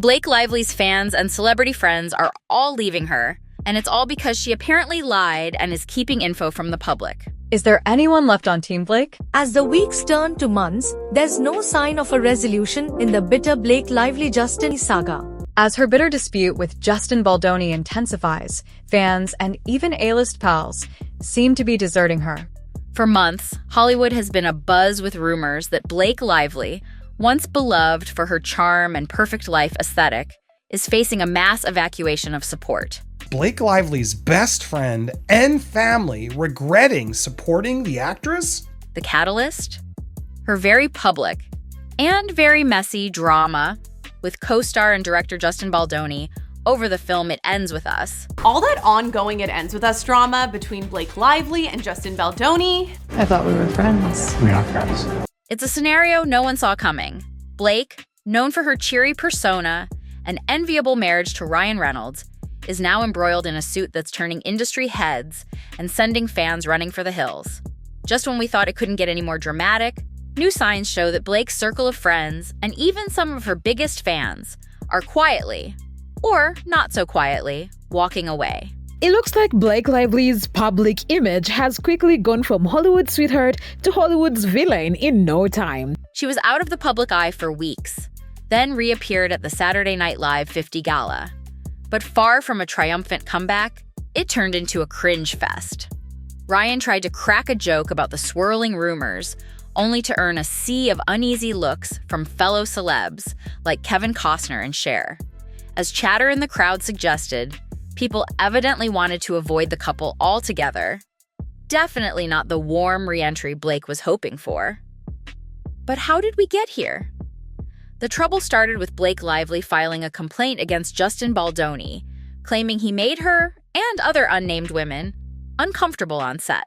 Blake Lively's fans and celebrity friends are all leaving her, and it's all because she apparently lied and is keeping info from the public. Is there anyone left on Team Blake? As the weeks turn to months, there's no sign of a resolution in the bitter Blake Lively-Justin saga. As her bitter dispute with Justin Baldoni intensifies, fans and even A-list pals seem to be deserting her. For months, Hollywood has been abuzz with rumors that Blake Lively, once beloved for her charm and perfect life aesthetic, is facing a mass evacuation of support. Blake Lively's best friend and family regretting supporting the actress? The catalyst? Her very public and very messy drama with co-star and director Justin Baldoni over the film It Ends With Us. All that ongoing It Ends With Us drama between Blake Lively and Justin Baldoni. I thought we were friends. We are friends. It's a scenario no one saw coming. Blake, known for her cheery persona and enviable marriage to Ryan Reynolds, is now embroiled in a suit that's turning industry heads and sending fans running for the hills. Just when we thought it couldn't get any more dramatic, new signs show that Blake's circle of friends, and even some of her biggest fans, are quietly, or not so quietly, walking away. It looks like Blake Lively's public image has quickly gone from Hollywood sweetheart to Hollywood's villain in no time. She was out of the public eye for weeks, then reappeared at the Saturday Night Live 50 Gala. But far from a triumphant comeback, it turned into a cringe fest. Ryan tried to crack a joke about the swirling rumors, only to earn a sea of uneasy looks from fellow celebs like Kevin Costner and Cher. As chatter in the crowd suggested, people evidently wanted to avoid the couple altogether. Definitely not the warm re-entry Blake was hoping for. But how did we get here? The trouble started with Blake Lively filing a complaint against Justin Baldoni, claiming he made her, and other unnamed women, uncomfortable on set.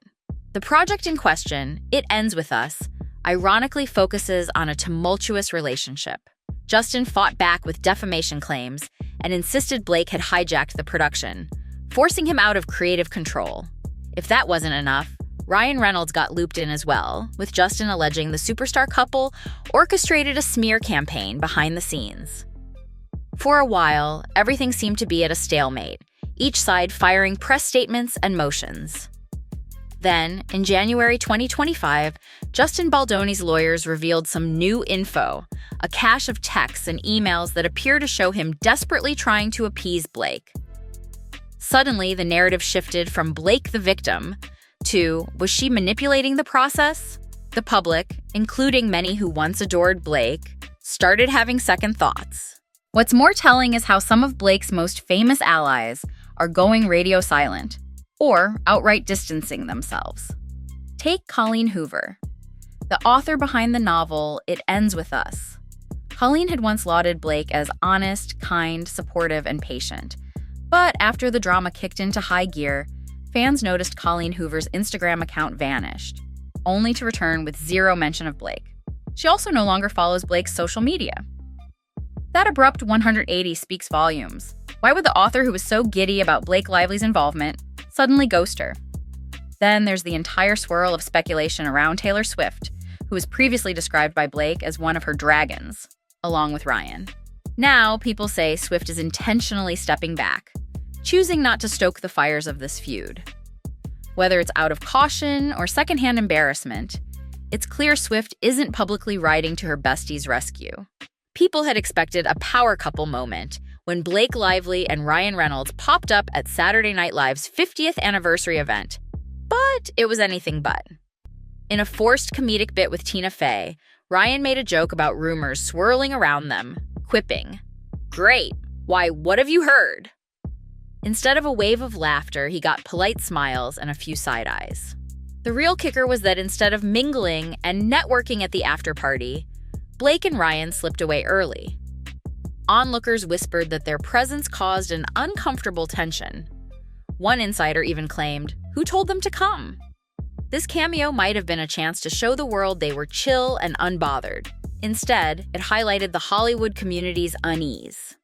The project in question, It Ends With Us, ironically focuses on a tumultuous relationship. Justin fought back with defamation claims and insisted Blake had hijacked the production, forcing him out of creative control. If that wasn't enough, Ryan Reynolds got looped in as well, with Justin alleging the superstar couple orchestrated a smear campaign behind the scenes. For a while, everything seemed to be at a stalemate, each side firing press statements and motions. Then, in January 2025, Justin Baldoni's lawyers revealed some new info, a cache of texts and emails that appear to show him desperately trying to appease Blake. Suddenly, the narrative shifted from Blake the victim to, was she manipulating the process? The public, including many who once adored Blake, started having second thoughts. What's more telling is how some of Blake's most famous allies are going radio silent, or outright distancing themselves. Take Colleen Hoover, the author behind the novel It Ends With Us. Colleen had once lauded Blake as honest, kind, supportive, and patient. But after the drama kicked into high gear, fans noticed Colleen Hoover's Instagram account vanished, only to return with zero mention of Blake. She also no longer follows Blake's social media. That abrupt 180 speaks volumes. Why would the author who was so giddy about Blake Lively's involvement suddenly ghost her? Then there's the entire swirl of speculation around Taylor Swift, who was previously described by Blake as one of her dragons, along with Ryan. Now, people say Swift is intentionally stepping back, choosing not to stoke the fires of this feud. Whether it's out of caution or secondhand embarrassment, it's clear Swift isn't publicly riding to her bestie's rescue. People had expected a power couple moment when Blake Lively and Ryan Reynolds popped up at Saturday Night Live's 50th anniversary event, but it was anything but. In a forced comedic bit with Tina Fey, Ryan made a joke about rumors swirling around them, quipping, "Great, why, what have you heard?" Instead of a wave of laughter, he got polite smiles and a few side eyes. The real kicker was that instead of mingling and networking at the after party, Blake and Ryan slipped away early. Onlookers whispered that their presence caused an uncomfortable tension. One insider even claimed, "Who told them to come?" This cameo might have been a chance to show the world they were chill and unbothered. Instead, it highlighted the Hollywood community's unease.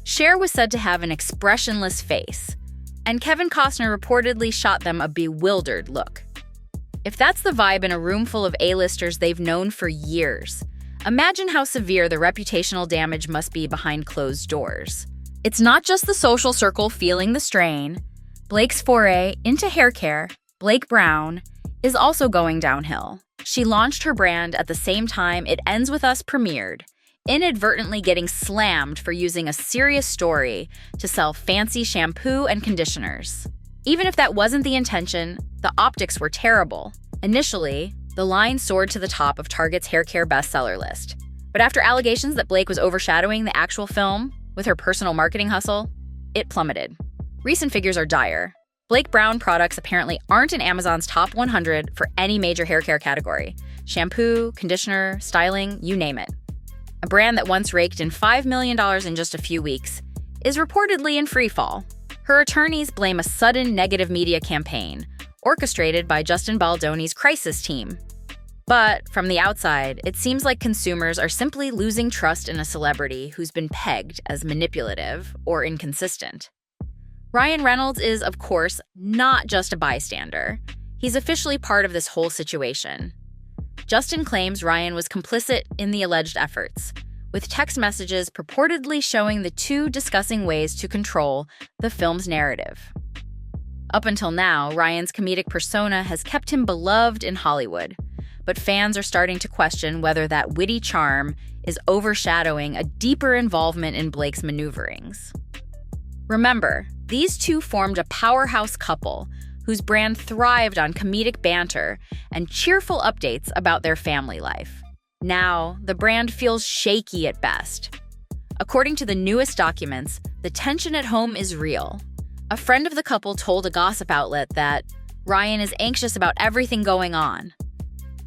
Cher was said to have an expressionless face, and Kevin Costner reportedly shot them a bewildered look. If that's the vibe in a room full of A-listers they've known for years, Imagine how severe the reputational damage must be behind closed doors. It's not just the social circle feeling the strain. Blake's foray into hair care, Blake Brown, is also going downhill. She launched her brand at the same time It Ends With Us premiered, inadvertently getting slammed for using a serious story to sell fancy shampoo and conditioners. Even if that wasn't the intention, the optics were terrible. Initially, the line soared to the top of Target's hair care bestseller list. But after allegations that Blake was overshadowing the actual film with her personal marketing hustle, it plummeted. Recent figures are dire. Blake Brown products apparently aren't in Amazon's top 100 for any major hair care category. Shampoo, conditioner, styling, you name it. A brand that once raked in $5 million in just a few weeks is reportedly in freefall. Her attorneys blame a sudden negative media campaign, orchestrated by Justin Baldoni's crisis team. But from the outside, it seems like consumers are simply losing trust in a celebrity who's been pegged as manipulative or inconsistent. Ryan Reynolds is, of course, not just a bystander. He's officially part of this whole situation. Justin claims Ryan was complicit in the alleged efforts, with text messages purportedly showing the two discussing ways to control the film's narrative. Up until now, Ryan's comedic persona has kept him beloved in Hollywood, but fans are starting to question whether that witty charm is overshadowing a deeper involvement in Blake's maneuverings. Remember, these two formed a powerhouse couple whose brand thrived on comedic banter and cheerful updates about their family life. Now, the brand feels shaky at best. According to the newest documents, the tension at home is real. A friend of the couple told a gossip outlet that Ryan is anxious about everything going on.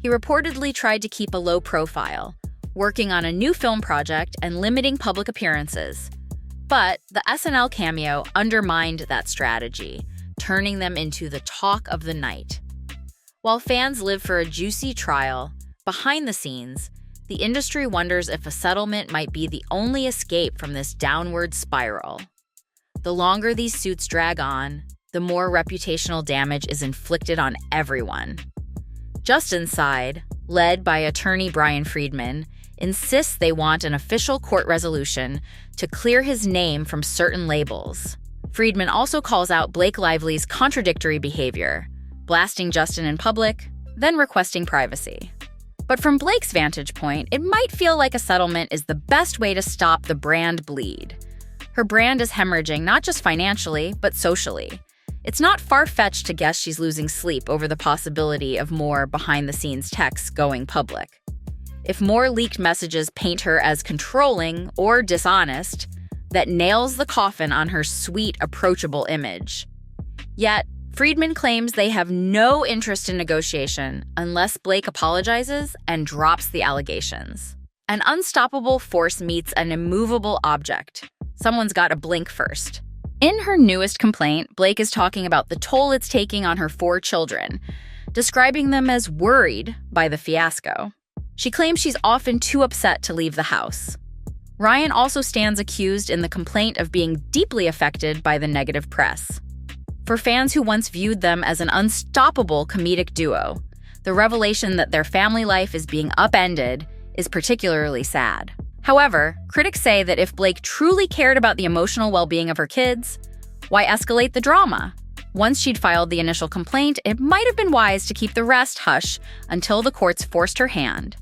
He reportedly tried to keep a low profile, working on a new film project and limiting public appearances. But the SNL cameo undermined that strategy, turning them into the talk of the night. While fans live for a juicy trial, behind the scenes, the industry wonders if a settlement might be the only escape from this downward spiral. The longer these suits drag on, the more reputational damage is inflicted on everyone. Justin's side, led by attorney Brian Friedman, insists they want an official court resolution to clear his name from certain labels. Friedman also calls out Blake Lively's contradictory behavior, blasting Justin in public, then requesting privacy. But from Blake's vantage point, it might feel like a settlement is the best way to stop the brand bleed. Her brand is hemorrhaging not just financially, but socially. It's not far-fetched to guess she's losing sleep over the possibility of more behind-the-scenes texts going public. If more leaked messages paint her as controlling or dishonest, that nails the coffin on her sweet, approachable image. Yet, Friedman claims they have no interest in negotiation unless Blake apologizes and drops the allegations. An unstoppable force meets an immovable object. Someone's got to blink first. In her newest complaint, Blake is talking about the toll it's taking on her 4 children, describing them as worried by the fiasco. She claims she's often too upset to leave the house. Ryan also stands accused in the complaint of being deeply affected by the negative press. For fans who once viewed them as an unstoppable comedic duo, the revelation that their family life is being upended is particularly sad. However, critics say that if Blake truly cared about the emotional well-being of her kids, why escalate the drama? Once she'd filed the initial complaint, it might have been wise to keep the rest hush until the courts forced her hand.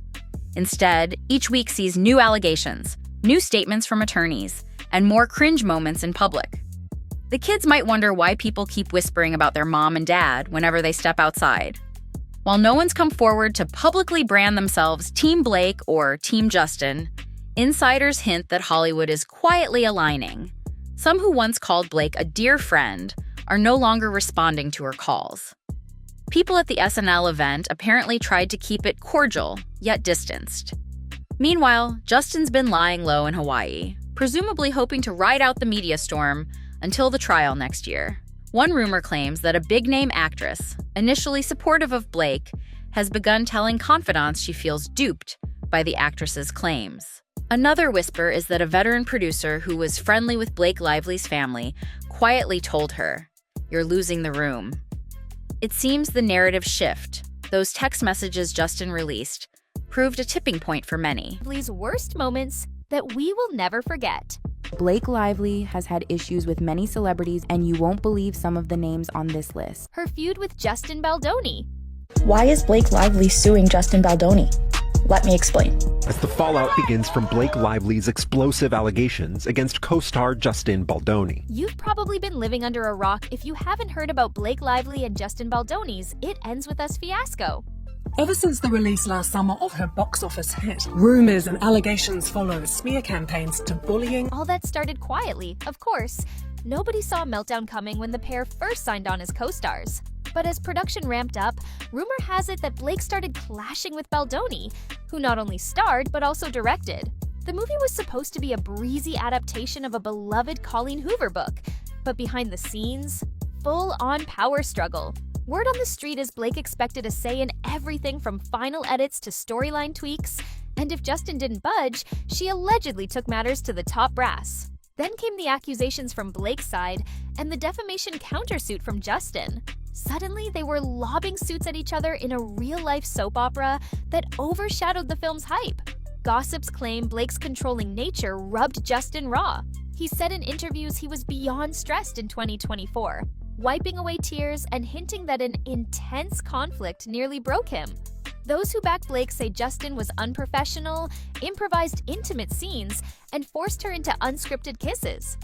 Instead, each week sees new allegations, new statements from attorneys, and more cringe moments in public. The kids might wonder why people keep whispering about their mom and dad whenever they step outside. While no one's come forward to publicly brand themselves Team Blake or Team Justin, insiders hint that Hollywood is quietly aligning. Some who once called Blake a dear friend are no longer responding to her calls. People at the SNL event apparently tried to keep it cordial, yet distanced. Meanwhile, Justin's been lying low in Hawaii, presumably hoping to ride out the media storm until the trial next year. One rumor claims that a big-name actress, initially supportive of Blake, has begun telling confidants she feels duped by the actress's claims. Another whisper is that a veteran producer who was friendly with Blake Lively's family quietly told her, "You're losing the room." It seems the narrative shift, those text messages Justin released, proved a tipping point for many. Lively's worst moments that we will never forget. Blake Lively has had issues with many celebrities, and you won't believe some of the names on this list. Her feud with Justin Baldoni. Why is Blake Lively suing Justin Baldoni? Let me explain. As the fallout begins from Blake Lively's explosive allegations against co-star Justin Baldoni. You've probably been living under a rock if you haven't heard about Blake Lively and Justin Baldoni's It Ends With Us fiasco. Ever since the release last summer of her box office hit, rumors and allegations follow, smear campaigns to bullying. All that started quietly, of course. Nobody saw a meltdown coming when the pair first signed on as co-stars. But as production ramped up, rumor has it that Blake started clashing with Baldoni, who not only starred but also directed. The movie was supposed to be a breezy adaptation of a beloved Colleen Hoover book, but behind the scenes, full-on power struggle. Word on the street is Blake expected a say in everything from final edits to storyline tweaks, and if Justin didn't budge, she allegedly took matters to the top brass. Then came the accusations from Blake's side and the defamation countersuit from Justin. Suddenly, they were lobbing suits at each other in a real-life soap opera that overshadowed the film's hype. Gossips claim Blake's controlling nature rubbed Justin raw. He said in interviews he was beyond stressed in 2024, wiping away tears and hinting that an intense conflict nearly broke him. Those who back Blake say Justin was unprofessional, improvised intimate scenes, and forced her into unscripted kisses.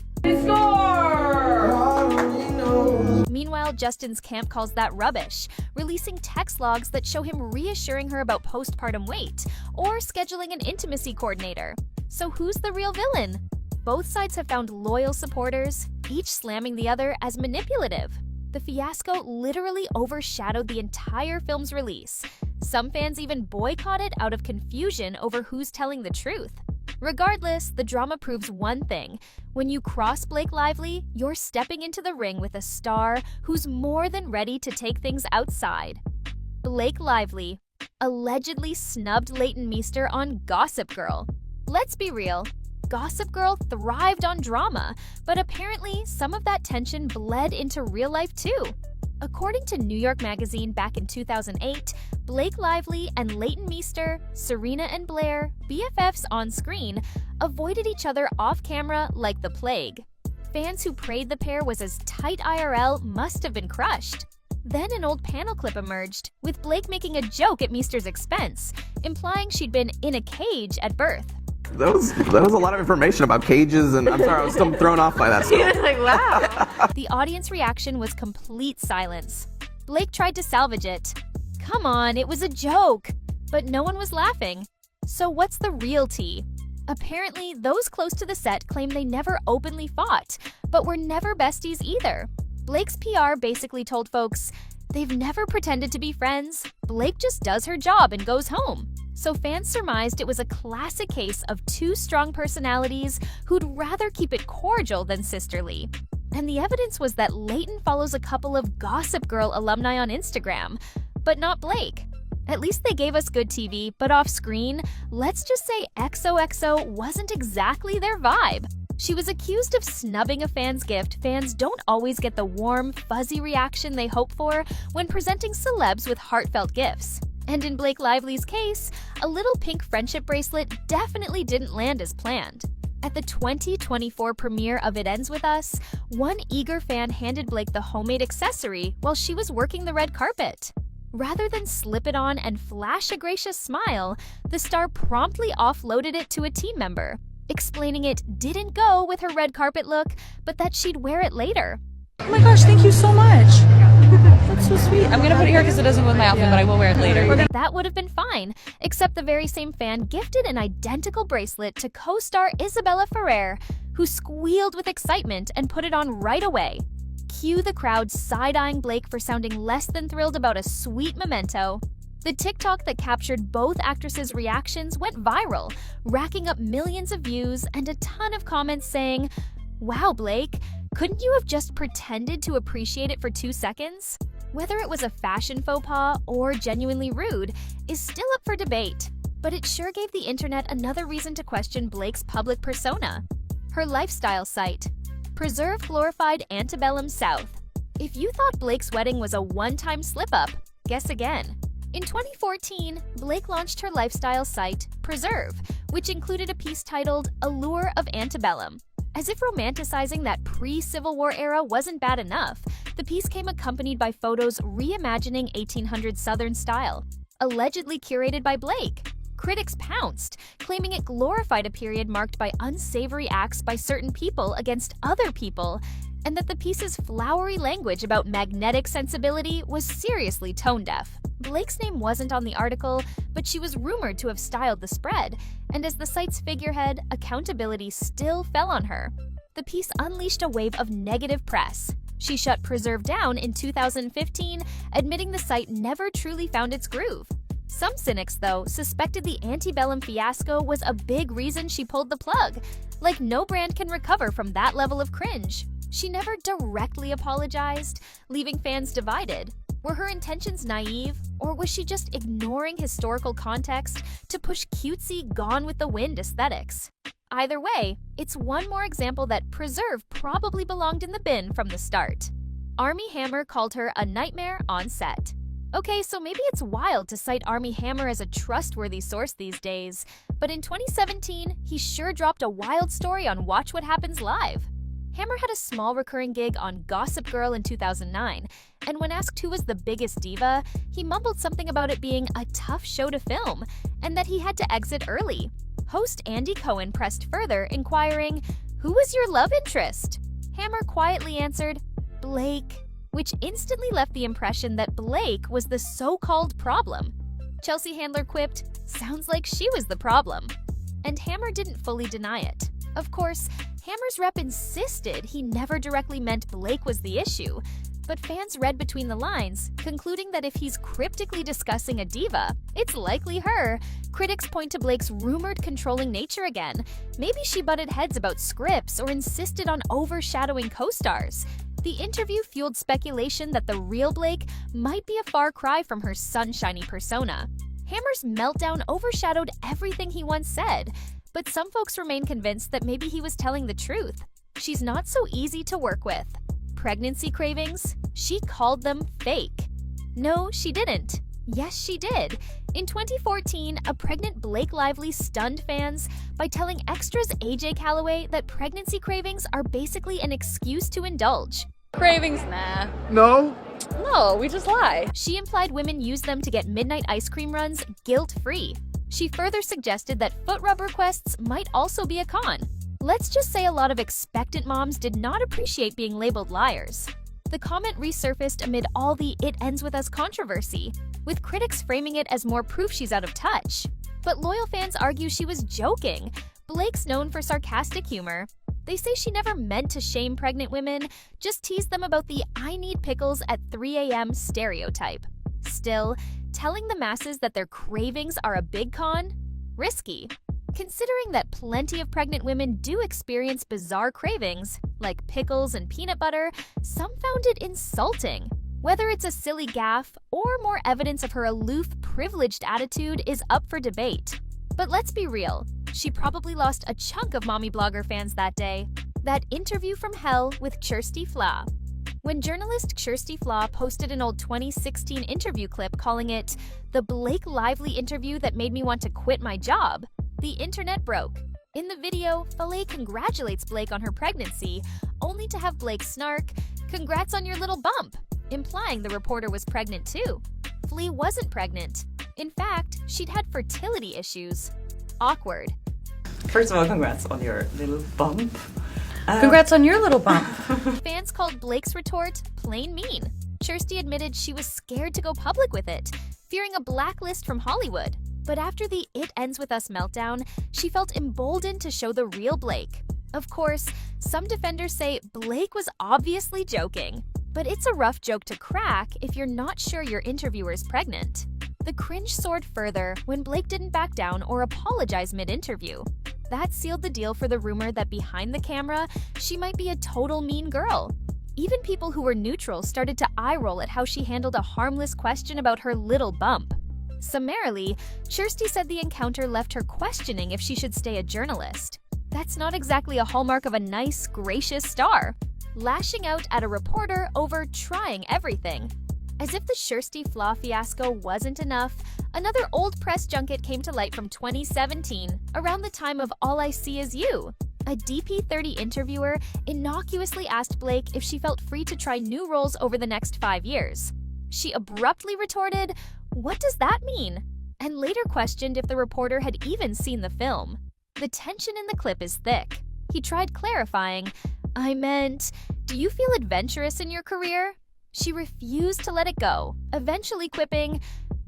Meanwhile, Justin's camp calls that rubbish, releasing text logs that show him reassuring her about postpartum weight or scheduling an intimacy coordinator. So who's the real villain? Both sides have found loyal supporters, each slamming the other as manipulative. The fiasco literally overshadowed the entire film's release. Some fans even boycotted out of confusion over who's telling the truth. Regardless, the drama proves one thing. When you cross Blake Lively, you're stepping into the ring with a star who's more than ready to take things outside. Blake Lively allegedly snubbed Leighton Meester on Gossip Girl. Let's be real, Gossip Girl thrived on drama, but apparently some of that tension bled into real life too. According to New York Magazine back in 2008, Blake Lively and Leighton Meester, Serena and Blair, BFFs on screen, avoided each other off camera like the plague. Fans who prayed the pair was as tight IRL must have been crushed. Then an old panel clip emerged, with Blake making a joke at Meester's expense, implying she'd been in a cage at birth. That was a lot of information about cages, and I'm sorry, I was still thrown off by that stuff. He was like, wow. The audience reaction was complete silence. Blake tried to salvage it. Come on, it was a joke. But no one was laughing. So what's the real tea? Apparently, those close to the set claim they never openly fought, but were never besties either. Blake's PR basically told folks, they've never pretended to be friends. Blake just does her job and goes home. So fans surmised it was a classic case of two strong personalities who'd rather keep it cordial than sisterly. And the evidence was that Leighton follows a couple of Gossip Girl alumni on Instagram, but not Blake. At least they gave us good TV, but off screen, let's just say XOXO wasn't exactly their vibe. She was accused of snubbing a fan's gift. Fans don't always get the warm, fuzzy reaction they hope for when presenting celebs with heartfelt gifts. And in Blake Lively's case, a little pink friendship bracelet definitely didn't land as planned. At the 2024 premiere of It Ends With Us, one eager fan handed Blake the homemade accessory while she was working the red carpet. Rather than slip it on and flash a gracious smile, the star promptly offloaded it to a team member, explaining it didn't go with her red carpet look, but that she'd wear it later. Oh my gosh, thank you so much. That's so sweet. I'm gonna put it here because it doesn't go with my outfit, but I will wear it later. That would have been fine, except the very same fan gifted an identical bracelet to co-star Isabella Ferrer, who squealed with excitement and put it on right away. Cue the crowd side-eyeing Blake for sounding less than thrilled about a sweet memento. The TikTok that captured both actresses' reactions went viral, racking up millions of views and a ton of comments saying, "Wow, Blake, couldn't you have just pretended to appreciate it for 2 seconds?" Whether it was a fashion faux pas or genuinely rude is still up for debate, but it sure gave the internet another reason to question Blake's public persona. Her lifestyle site, Preserve Glorified Antebellum South. If you thought Blake's wedding was a one-time slip-up, guess again. In 2014, Blake launched her lifestyle site, Preserve, which included a piece titled Allure of Antebellum. As if romanticizing that pre-Civil War era wasn't bad enough, the piece came accompanied by photos reimagining 1800s Southern style, allegedly curated by Blake. Critics pounced, claiming it glorified a period marked by unsavory acts by certain people against other people, and that the piece's flowery language about magnetic sensibility was seriously tone-deaf. Blake's name wasn't on the article, but she was rumored to have styled the spread, and as the site's figurehead, accountability still fell on her. The piece unleashed a wave of negative press. She shut Preserve down in 2015, admitting the site never truly found its groove. Some cynics, though, suspected the antebellum fiasco was a big reason she pulled the plug. Like no brand can recover from that level of cringe. She never directly apologized, leaving fans divided. Were her intentions naive, or was she just ignoring historical context to push cutesy, Gone with the Wind aesthetics? Either way, it's one more example that Preserve probably belonged in the bin from the start. Armie Hammer called her a nightmare on set. Okay, so maybe it's wild to cite Armie Hammer as a trustworthy source these days, but in 2017, he sure dropped a wild story on Watch What Happens Live. Hammer had a small recurring gig on Gossip Girl in 2009, and when asked who was the biggest diva, he mumbled something about it being a tough show to film, and that he had to exit early. Host Andy Cohen pressed further, inquiring, "Who was your love interest?" Hammer quietly answered, "Blake," which instantly left the impression that Blake was the so-called problem. Chelsea Handler quipped, "Sounds like she was the problem." And Hammer didn't fully deny it. Of course, Hammer's rep insisted he never directly meant Blake was the issue, but fans read between the lines, concluding that if he's cryptically discussing a diva, it's likely her. Critics point to Blake's rumored controlling nature again. Maybe she butted heads about scripts or insisted on overshadowing co-stars. The interview fueled speculation that the real Blake might be a far cry from her sunshiny persona. Hammer's meltdown overshadowed everything he once said, but some folks remain convinced that maybe he was telling the truth. She's not so easy to work with. Pregnancy cravings? She called them fake. No, she didn't. Yes, she did. In 2014, a pregnant Blake Lively stunned fans by telling Extra's AJ Calloway that pregnancy cravings are basically an excuse to indulge. Cravings, nah. No? No, we just lie. She implied women use them to get midnight ice cream runs guilt-free. She further suggested that foot rub requests might also be a con. Let's just say a lot of expectant moms did not appreciate being labeled liars. The comment resurfaced amid all the "it ends with us" controversy, with critics framing it as more proof she's out of touch. But loyal fans argue she was joking. Blake's known for sarcastic humor. They say she never meant to shame pregnant women, just teased them about the "I need pickles at 3 a.m. stereotype. Still, telling the masses that their cravings are a big con? Risky. Considering that plenty of pregnant women do experience bizarre cravings, like pickles and peanut butter, some found it insulting. Whether it's a silly gaffe or more evidence of her aloof, privileged attitude is up for debate. But let's be real, she probably lost a chunk of mommy blogger fans that day. That interview from hell with Kirsty Flaw. When journalist Kirsty Flaw posted an old 2016 interview clip calling it "the Blake Lively interview that made me want to quit my job," the internet broke. In the video, Flaw congratulates Blake on her pregnancy, only to have Blake snark, "Congrats on your little bump," implying the reporter was pregnant too. Flea wasn't pregnant. In fact, she'd had fertility issues. Awkward. First of all, congrats on your little bump. Congrats on your little bump. Fans called Blake's retort plain mean. Kirsty admitted she was scared to go public with it, fearing a blacklist from Hollywood. But after the "it ends with us" meltdown, she felt emboldened to show the real Blake. Of course, some defenders say Blake was obviously joking. But it's a rough joke to crack if you're not sure your interviewer's pregnant. The cringe soared further when Blake didn't back down or apologize mid-interview. That sealed the deal for the rumor that behind the camera, she might be a total mean girl. Even people who were neutral started to eye-roll at how she handled a harmless question about her little bump. Summarily, Kirsty said the encounter left her questioning if she should stay a journalist. That's not exactly a hallmark of a nice, gracious star. Lashing out at a reporter over trying everything. As if the Kirsty Flaw fiasco wasn't enough, another old press junket came to light from 2017, around the time of All I See Is You. A DP30 interviewer innocuously asked Blake if she felt free to try new roles over the next 5 years. She abruptly retorted, "What does that mean?" and later questioned if the reporter had even seen the film. The tension in the clip is thick. He tried clarifying, "I meant, do you feel adventurous in your career?" She refused to let it go, eventually quipping,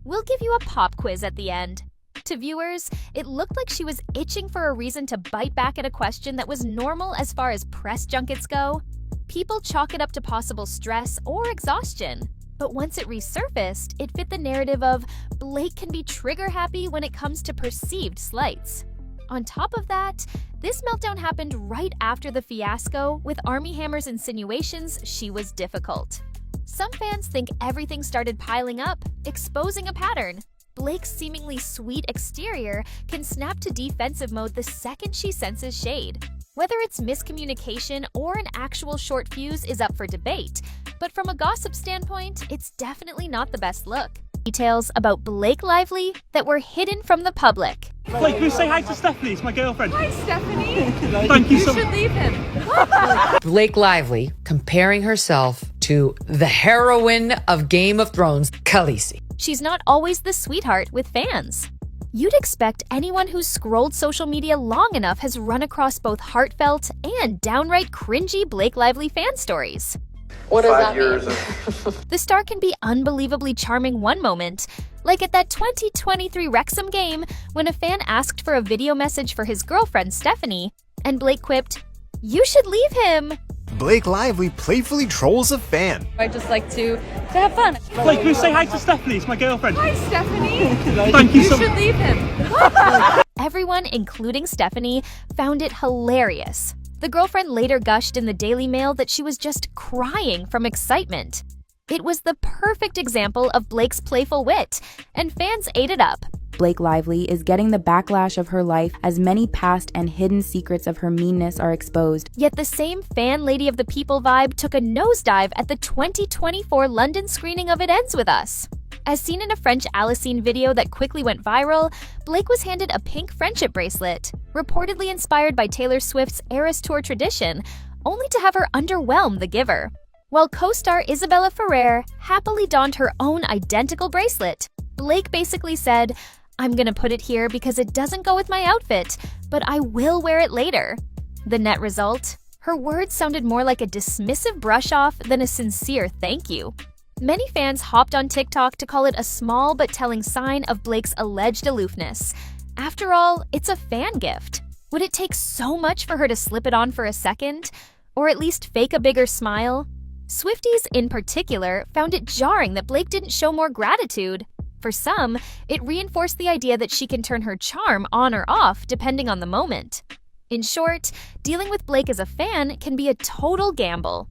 "We'll give you a pop quiz at the end." To viewers, it looked like she was itching for a reason to bite back at a question that was normal as far as press junkets go. People chalk it up to possible stress or exhaustion. But once it resurfaced, it fit the narrative of Blake can be trigger-happy when it comes to perceived slights. On top of that, this meltdown happened right after the fiasco, with Armie Hammer's insinuations she was difficult. Some fans think everything started piling up, exposing a pattern. Blake's seemingly sweet exterior can snap to defensive mode the second she senses shade. Whether it's miscommunication or an actual short fuse is up for debate, but from a gossip standpoint, it's definitely not the best look. Details about Blake Lively that were hidden from the public. Blake, can you say hi to Stephanie? It's my girlfriend. Hi, Stephanie. Thank you so You should much. leave him. Blake Lively comparing herself to the heroine of Game of Thrones, Khaleesi. She's not always the sweetheart with fans. You'd expect anyone who's scrolled social media long enough has run across both heartfelt and downright cringy Blake Lively fan stories. What does that mean? The star can be unbelievably charming one moment, like at that 2023 Wrexham game when a fan asked for a video message for his girlfriend Stephanie, and Blake quipped, "You should leave him." Blake Lively playfully trolls a fan. I just like to have fun. Blake, can you say hi to Stephanie? It's my girlfriend. Hi, Stephanie. Thank you so should much. leave him. Everyone, including Stephanie, found it hilarious. The girlfriend later gushed in the Daily Mail that she was just crying from excitement. It was the perfect example of Blake's playful wit, and fans ate it up. Blake Lively is getting the backlash of her life as many past and hidden secrets of her meanness are exposed. Yet the same fan lady of the people vibe took a nosedive at the 2024 London screening of It Ends With Us. As seen in a French Alicine video that quickly went viral, Blake was handed a pink friendship bracelet, reportedly inspired by Taylor Swift's Eras Tour tradition, only to have her underwhelm the giver. While co-star Isabella Ferrer happily donned her own identical bracelet, Blake basically said, "I'm gonna put it here because it doesn't go with my outfit, but I will wear it later." The net result? Her words sounded more like a dismissive brush-off than a sincere thank you. Many fans hopped on TikTok to call it a small but telling sign of Blake's alleged aloofness. After all, it's a fan gift. Would it take so much for her to slip it on for a second? Or at least fake a bigger smile? Swifties in particular found it jarring that Blake didn't show more gratitude. For some, it reinforced the idea that she can turn her charm on or off depending on the moment. In short, dealing with Blake as a fan can be a total gamble.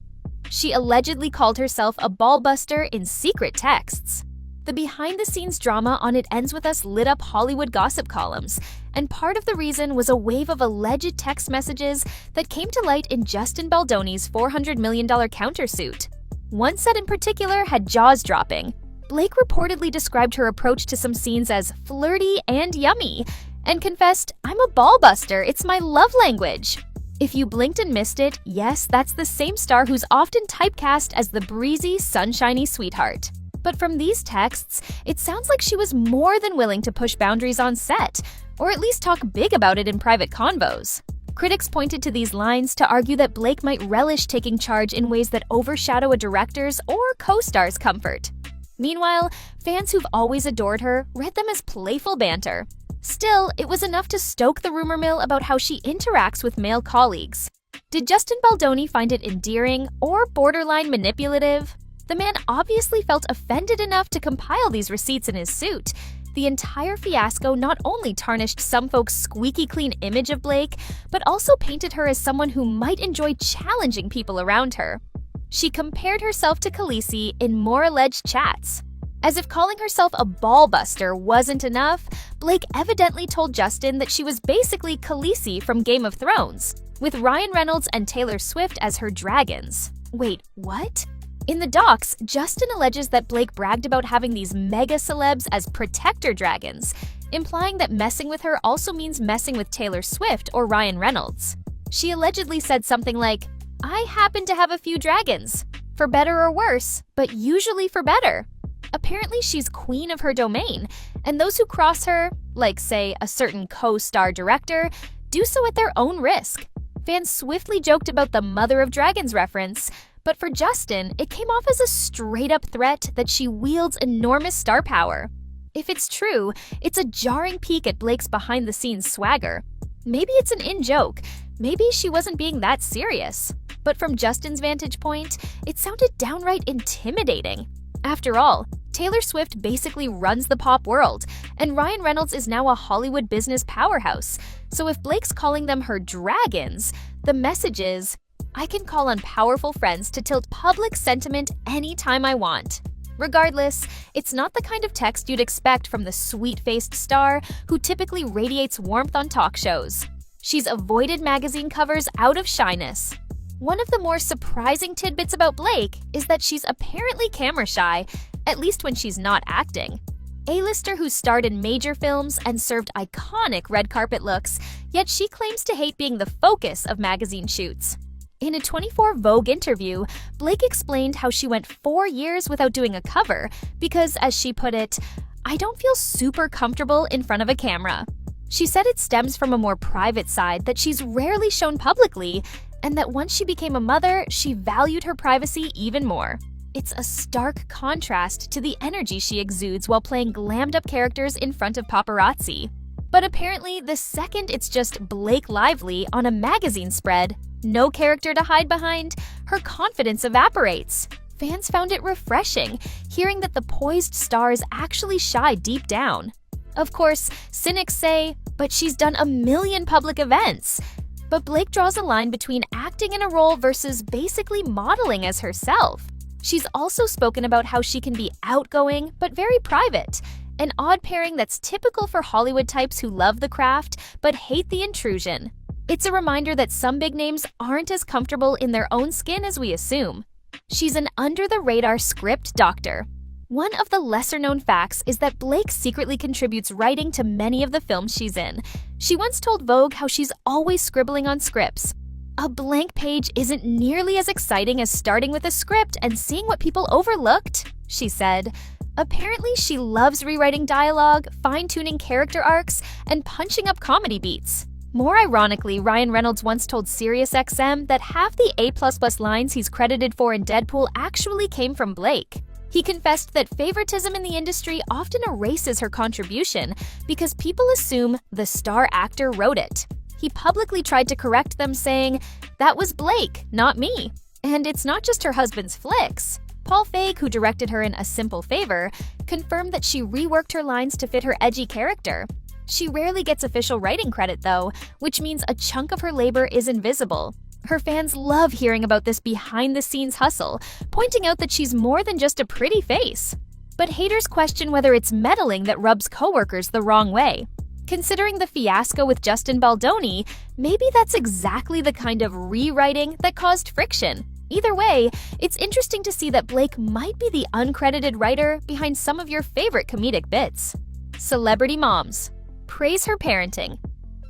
She allegedly called herself a ballbuster in secret texts. The behind-the-scenes drama on It Ends With Us lit up Hollywood gossip columns, and part of the reason was a wave of alleged text messages that came to light in Justin Baldoni's $400 million countersuit. One set in particular had jaws dropping. Blake reportedly described her approach to some scenes as flirty and yummy, and confessed, "I'm a ballbuster, it's my love language." If you blinked and missed it, yes, that's the same star who's often typecast as the breezy, sunshiny sweetheart. But from these texts, it sounds like she was more than willing to push boundaries on set, or at least talk big about it in private convos. Critics pointed to these lines to argue that Blake might relish taking charge in ways that overshadow a director's or co-star's comfort. Meanwhile, fans who've always adored her read them as playful banter. Still, it was enough to stoke the rumor mill about how she interacts with male colleagues. Did Justin Baldoni find it endearing or borderline manipulative? The man obviously felt offended enough to compile these receipts in his suit. The entire fiasco not only tarnished some folks' squeaky clean image of Blake, but also painted her as someone who might enjoy challenging people around her. She compared herself to Khaleesi in more alleged chats. As if calling herself a ballbuster wasn't enough, Blake evidently told Justin that she was basically Khaleesi from Game of Thrones, with Ryan Reynolds and Taylor Swift as her dragons. Wait, what? In the docs, Justin alleges that Blake bragged about having these mega celebs as protector dragons, implying that messing with her also means messing with Taylor Swift or Ryan Reynolds. She allegedly said something like, "I happen to have a few dragons, for better or worse, but usually for better." Apparently she's queen of her domain, and those who cross her, like say a certain co-star director, do so at their own risk. Fans swiftly joked about the Mother of Dragons reference, but for Justin, it came off as a straight-up threat that she wields enormous star power. If it's true, it's a jarring peek at Blake's behind-the-scenes swagger. Maybe it's an in-joke, maybe she wasn't being that serious. But from Justin's vantage point, it sounded downright intimidating. After all, Taylor Swift basically runs the pop world, and Ryan Reynolds is now a Hollywood business powerhouse. So if Blake's calling them her dragons, the message is, I can call on powerful friends to tilt public sentiment anytime I want. Regardless, it's not the kind of text you'd expect from the sweet-faced star who typically radiates warmth on talk shows. She's avoided magazine covers out of shyness. One of the more surprising tidbits about Blake is that she's apparently camera shy, at least when she's not acting. A-lister who starred in major films and served iconic red carpet looks, yet she claims to hate being the focus of magazine shoots. In a 24 Vogue interview, Blake explained how she went 4 years without doing a cover because, as she put it, "I don't feel super comfortable in front of a camera." She said it stems from a more private side that she's rarely shown publicly, and that once she became a mother, she valued her privacy even more. It's a stark contrast to the energy she exudes while playing glammed-up characters in front of paparazzi. But apparently, the second it's just Blake Lively on a magazine spread, no character to hide behind, her confidence evaporates. Fans found it refreshing, hearing that the poised star is actually shy deep down. Of course, cynics say, but she's done a million public events. But Blake draws a line between acting in a role versus basically modeling as herself. She's also spoken about how she can be outgoing but very private, an odd pairing that's typical for Hollywood types who love the craft but hate the intrusion. It's a reminder that some big names aren't as comfortable in their own skin as we assume. She's an under-the-radar script doctor. One of the lesser-known facts is that Blake secretly contributes writing to many of the films she's in. She once told Vogue how she's always scribbling on scripts. A blank page isn't nearly as exciting as starting with a script and seeing what people overlooked, she said. Apparently, she loves rewriting dialogue, fine-tuning character arcs, and punching up comedy beats. More ironically, Ryan Reynolds once told SiriusXM that half the A++ lines he's credited for in Deadpool actually came from Blake. He confessed that favoritism in the industry often erases her contribution because people assume the star actor wrote it. He publicly tried to correct them, saying, "That was Blake, not me." And it's not just her husband's flicks. Paul Feig, who directed her in A Simple Favor, confirmed that she reworked her lines to fit her edgy character. She rarely gets official writing credit, though, which means a chunk of her labor is invisible. Her fans love hearing about this behind-the-scenes hustle, pointing out that she's more than just a pretty face. But haters question whether it's meddling that rubs coworkers the wrong way. Considering the fiasco with Justin Baldoni, maybe that's exactly the kind of rewriting that caused friction. Either way, it's interesting to see that Blake might be the uncredited writer behind some of your favorite comedic bits. Celebrity moms. Praise her parenting.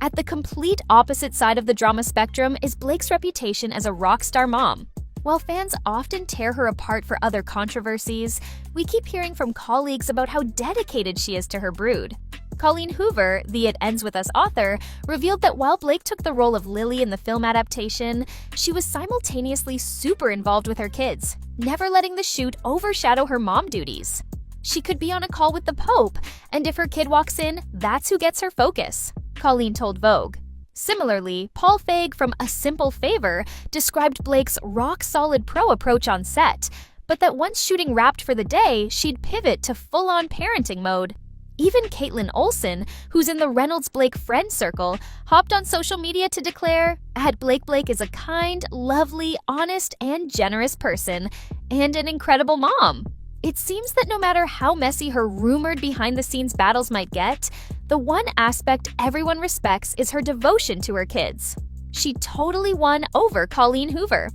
At the complete opposite side of the drama spectrum is Blake's reputation as a rock star mom. While fans often tear her apart for other controversies, we keep hearing from colleagues about how dedicated she is to her brood. Colleen Hoover, the It Ends With Us author, revealed that while Blake took the role of Lily in the film adaptation, she was simultaneously super involved with her kids, never letting the shoot overshadow her mom duties. She could be on a call with the Pope, and if her kid walks in, that's who gets her focus, Colleen told Vogue. Similarly, Paul Feig from A Simple Favor described Blake's rock-solid pro approach on set, but that once shooting wrapped for the day, she'd pivot to full-on parenting mode. Even Caitlin Olsen, who's in the Reynolds-Blake friend circle, hopped on social media to declare, @BlakeBlake is a kind, lovely, honest, and generous person, and an incredible mom. It seems that no matter how messy her rumored behind-the-scenes battles might get, the one aspect everyone respects is her devotion to her kids. She totally won over Colleen Hoover.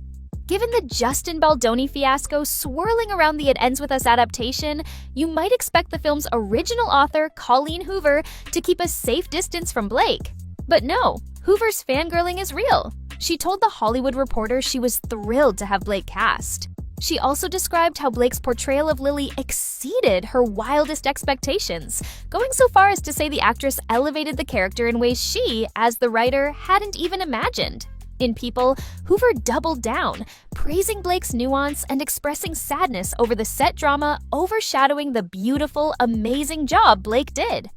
Given the Justin Baldoni fiasco swirling around the It Ends With Us adaptation, you might expect the film's original author, Colleen Hoover, to keep a safe distance from Blake. But no, Hoover's fangirling is real. She told The Hollywood Reporter she was thrilled to have Blake cast. She also described how Blake's portrayal of Lily exceeded her wildest expectations, going so far as to say the actress elevated the character in ways she, as the writer, hadn't even imagined. In People, Hoover doubled down, praising Blake's nuance and expressing sadness over the set drama overshadowing the beautiful, amazing job Blake did.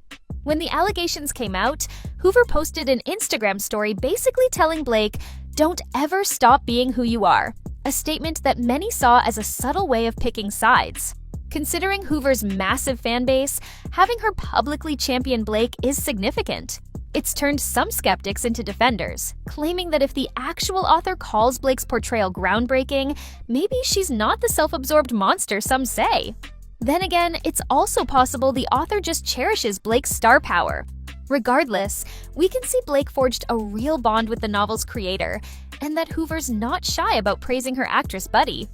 When the allegations came out, Hoover posted an Instagram story basically telling Blake, "Don't ever stop being who you are," a statement that many saw as a subtle way of picking sides. Considering Hoover's massive fan base, having her publicly champion Blake is significant. It's turned some skeptics into defenders, claiming that if the actual author calls Blake's portrayal groundbreaking, maybe she's not the self-absorbed monster some say. Then again, it's also possible the author just cherishes Blake's star power. Regardless, we can see Blake forged a real bond with the novel's creator, and that Hoover's not shy about praising her actress buddy.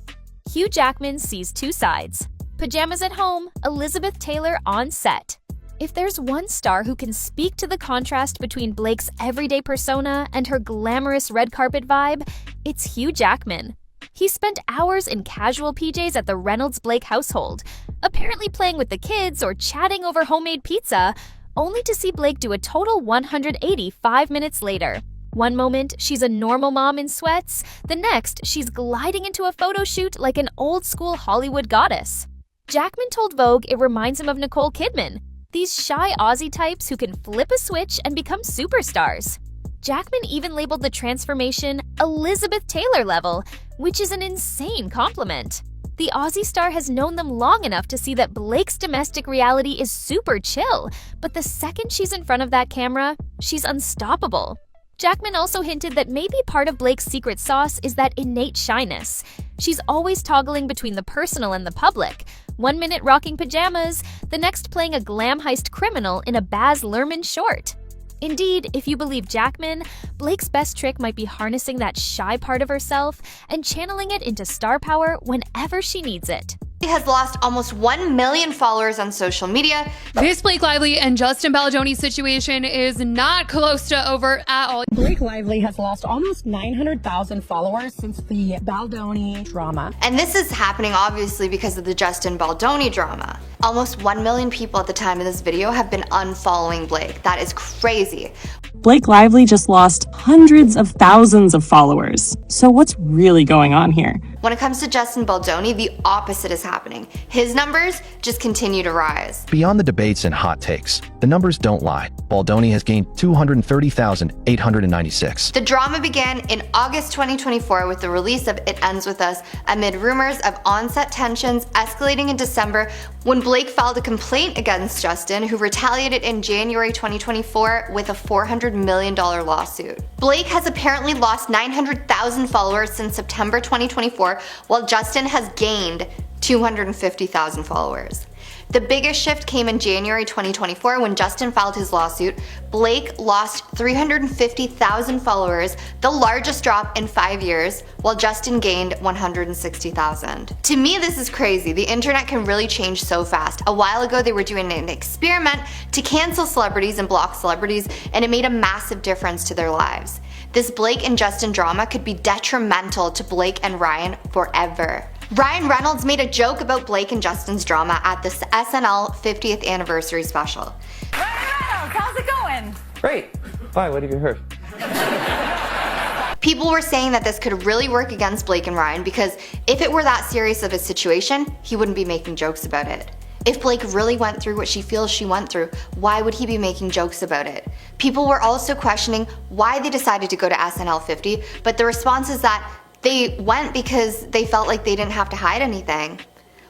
Hugh Jackman sees two sides. Pajamas at home, Elizabeth Taylor on set. If there's one star who can speak to the contrast between Blake's everyday persona and her glamorous red carpet vibe, it's Hugh Jackman. He spent hours in casual PJs at the Reynolds-Blake household, apparently playing with the kids or chatting over homemade pizza, only to see Blake do a total 180 5 minutes later. One moment, she's a normal mom in sweats. The next, she's gliding into a photo shoot like an old-school Hollywood goddess. Jackman told Vogue it reminds him of Nicole Kidman, these shy Aussie types who can flip a switch and become superstars. Jackman even labeled the transformation Elizabeth Taylor level, which is an insane compliment. The Aussie star has known them long enough to see that Blake's domestic reality is super chill, but the second she's in front of that camera, she's unstoppable. Jackman also hinted that maybe part of Blake's secret sauce is that innate shyness. She's always toggling between the personal and the public. 1 minute rocking pajamas, the next playing a glam heist criminal in a Baz Luhrmann short. Indeed, if you believe Jackman, Blake's best trick might be harnessing that shy part of herself and channeling it into star power whenever she needs it. He has lost almost 1 million followers on social media. This Blake Lively and Justin Baldoni situation is not close to over at all. Blake Lively has lost almost 900,000 followers since the Baldoni drama. And this is happening obviously because of the Justin Baldoni drama. Almost 1 million people at the time of this video have been unfollowing Blake. That is crazy. Blake Lively just lost hundreds of thousands of followers. So what's really going on here? When it comes to Justin Baldoni, the opposite is happening. His numbers just continue to rise. Beyond the debates and hot takes, the numbers don't lie. Baldoni has gained 230,896. The drama began in August 2024 with the release of It Ends With Us amid rumors of on-set tensions escalating in December when Blake filed a complaint against Justin, who retaliated in January 2024 with a $400 million lawsuit. Blake has apparently lost 900,000 followers since September 2024, while Justin has gained 250,000 followers. The biggest shift came in January 2024 when Justin filed his lawsuit. Blake lost 350,000 followers, the largest drop in 5 years, while Justin gained 160,000. To me, this is crazy. The internet can really change so fast. A while ago, they were doing an experiment to cancel celebrities and block celebrities, and it made a massive difference to their lives. This Blake and Justin drama could be detrimental to Blake and Ryan forever. Ryan Reynolds made a joke about Blake and Justin's drama at the SNL 50th anniversary special. Ryan Reynolds, how's it going? Great. Why? What have you heard? People were saying that this could really work against Blake and Ryan because if it were that serious of a situation, he wouldn't be making jokes about it. If Blake really went through what she feels she went through, why would he be making jokes about it? People were also questioning why they decided to go to SNL 50, but the response is that they went because they felt like they didn't have to hide anything.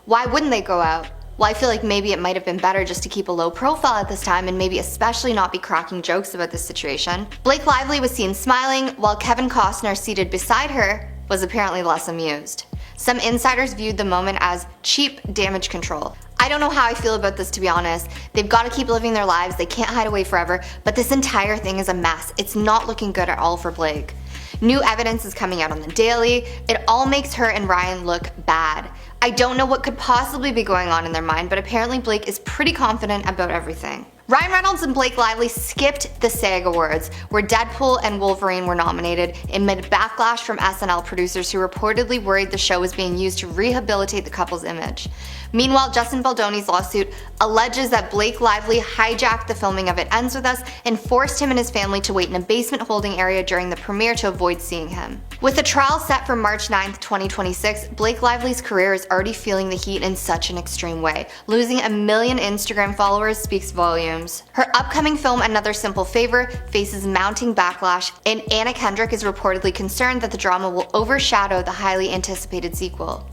Why wouldn't they go out? Well, I feel like maybe it might have been better just to keep a low profile at this time and maybe especially not be cracking jokes about this situation. Blake Lively was seen smiling, while Kevin Costner, seated beside her, was apparently less amused. Some insiders viewed the moment as cheap damage control. I don't know how I feel about this, to be honest. They've got to keep living their lives, they can't hide away forever, but this entire thing is a mess. It's not looking good at all for Blake. New evidence is coming out on the daily. It all makes her and Ryan look bad. I don't know what could possibly be going on in their mind, but apparently Blake is pretty confident about everything. Ryan Reynolds and Blake Lively skipped the SAG Awards, where Deadpool and Wolverine were nominated, amid backlash from SNL producers who reportedly worried the show was being used to rehabilitate the couple's image. Meanwhile, Justin Baldoni's lawsuit alleges that Blake Lively hijacked the filming of It Ends With Us and forced him and his family to wait in a basement holding area during the premiere to avoid seeing him. With the trial set for March 9th, 2026, Blake Lively's career is already feeling the heat in such an extreme way. Losing 1 million Instagram followers speaks volumes. Her upcoming film, Another Simple Favor, faces mounting backlash, and Anna Kendrick is reportedly concerned that the drama will overshadow the highly anticipated sequel.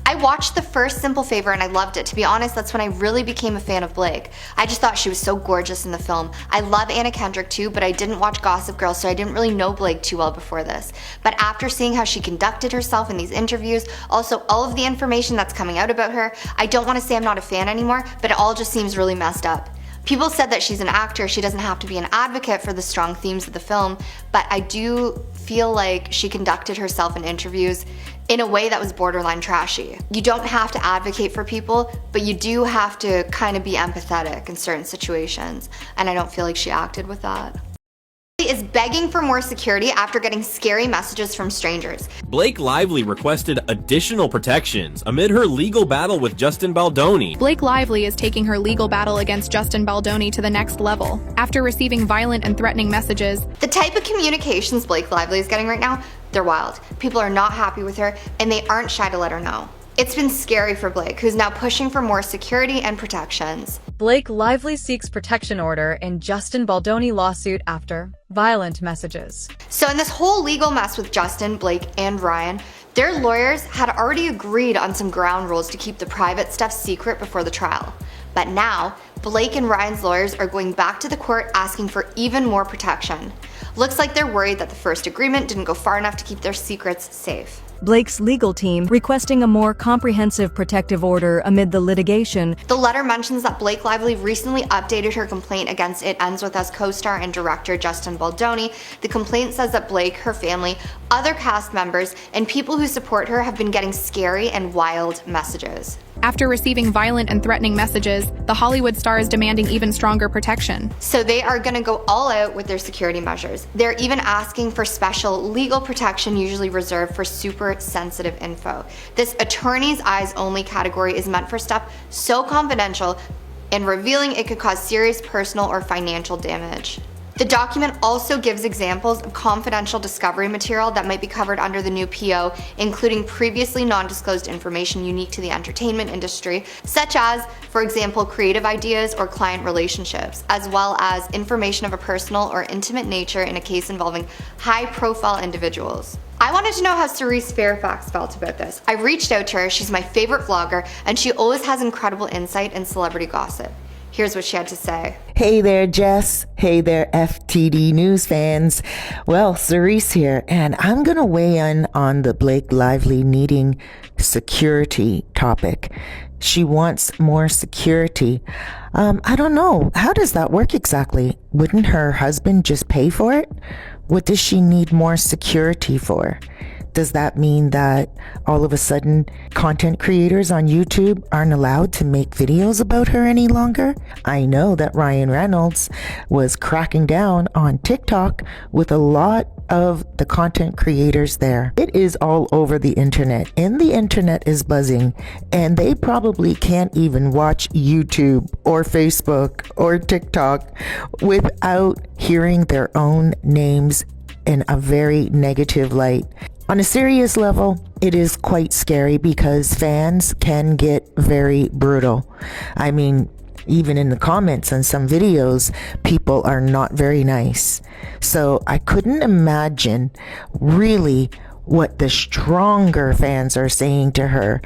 I watched the first Simple Favor and I loved it. To be honest, that's when I really became a fan of Blake. I just thought she was so gorgeous in the film. I love Anna Kendrick too, but I didn't watch Gossip Girl, so I didn't really know Blake too well before this. But after seeing how she conducted herself in these interviews, also all of the information that's coming out about her, I don't want to say I'm not a fan anymore, but it all just seems really messed up. People said that she's an actor, she doesn't have to be an advocate for the strong themes of the film, but I do feel like she conducted herself in interviews in a way that was borderline trashy. You don't have to advocate for people, but you do have to kind of be empathetic in certain situations, and I don't feel like she acted with that. Is begging for more security after getting scary messages from strangers. Blake Lively requested additional protections amid her legal battle with Justin Baldoni. Blake Lively is taking her legal battle against Justin Baldoni to the next level after receiving violent and threatening messages. The type of communications Blake Lively is getting right now, they're wild. People are not happy with her, and they aren't shy to let her know. It's been scary for Blake, who's now pushing for more security and protections. Blake Lively seeks protection order in Justin Baldoni lawsuit after violent messages. So in this whole legal mess with Justin, Blake, and Ryan, their lawyers had already agreed on some ground rules to keep the private stuff secret before the trial. But now, Blake and Ryan's lawyers are going back to the court asking for even more protection. Looks like they're worried that the first agreement didn't go far enough to keep their secrets safe. Blake's legal team requesting a more comprehensive protective order amid the litigation. The letter mentions that Blake Lively recently updated her complaint against It Ends With Us co-star and director Justin Baldoni. The complaint says that Blake, her family, other cast members, and people who support her have been getting scary and wild messages. After receiving violent and threatening messages, the Hollywood star is demanding even stronger protection. So they are going to go all out with their security measures. They're even asking for special legal protection usually reserved for super sensitive info. This attorney's eyes only category is meant for stuff so confidential and revealing it could cause serious personal or financial damage. The document also gives examples of confidential discovery material that might be covered under the new PO, including previously non-disclosed information unique to the entertainment industry, such as, for example, creative ideas or client relationships, as well as information of a personal or intimate nature in a case involving high-profile individuals. I wanted to know how Cerise Fairfax felt about this. I reached out to her, she's my favorite vlogger, and she always has incredible insight and celebrity gossip. Here's what she had to say. Hey there, Jess. Hey there, FTD News fans. Well, Cerise here, and I'm going to weigh in on the Blake Lively needing security topic. She wants more security. I don't know. How does that work exactly? Wouldn't her husband just pay for it? What does she need more security for? Does that mean that all of a sudden content creators on YouTube aren't allowed to make videos about her any longer? I know that Ryan Reynolds was cracking down on TikTok with a lot of the content creators there. It is all over the internet, and the internet is buzzing, and they probably can't even watch YouTube or Facebook or TikTok without hearing their own names in a very negative light. On a serious level, it is quite scary because fans can get very brutal. I mean, even in the comments on some videos, people are not very nice. So I couldn't imagine really what the stronger fans are saying to her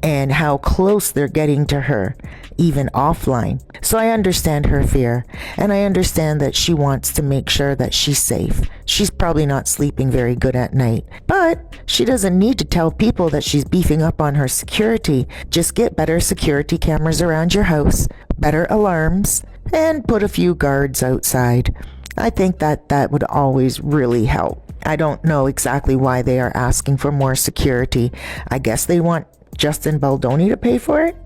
and how close they're getting to her, even offline. So I understand her fear, and I understand that she wants to make sure that she's safe. She's probably not sleeping very good at night, but she doesn't need to tell people that she's beefing up on her security. Just get better security cameras around your house, better alarms, and put a few guards outside. I think that would always really help. I don't know exactly why they are asking for more security. I guess they want Justin Baldoni to pay for it?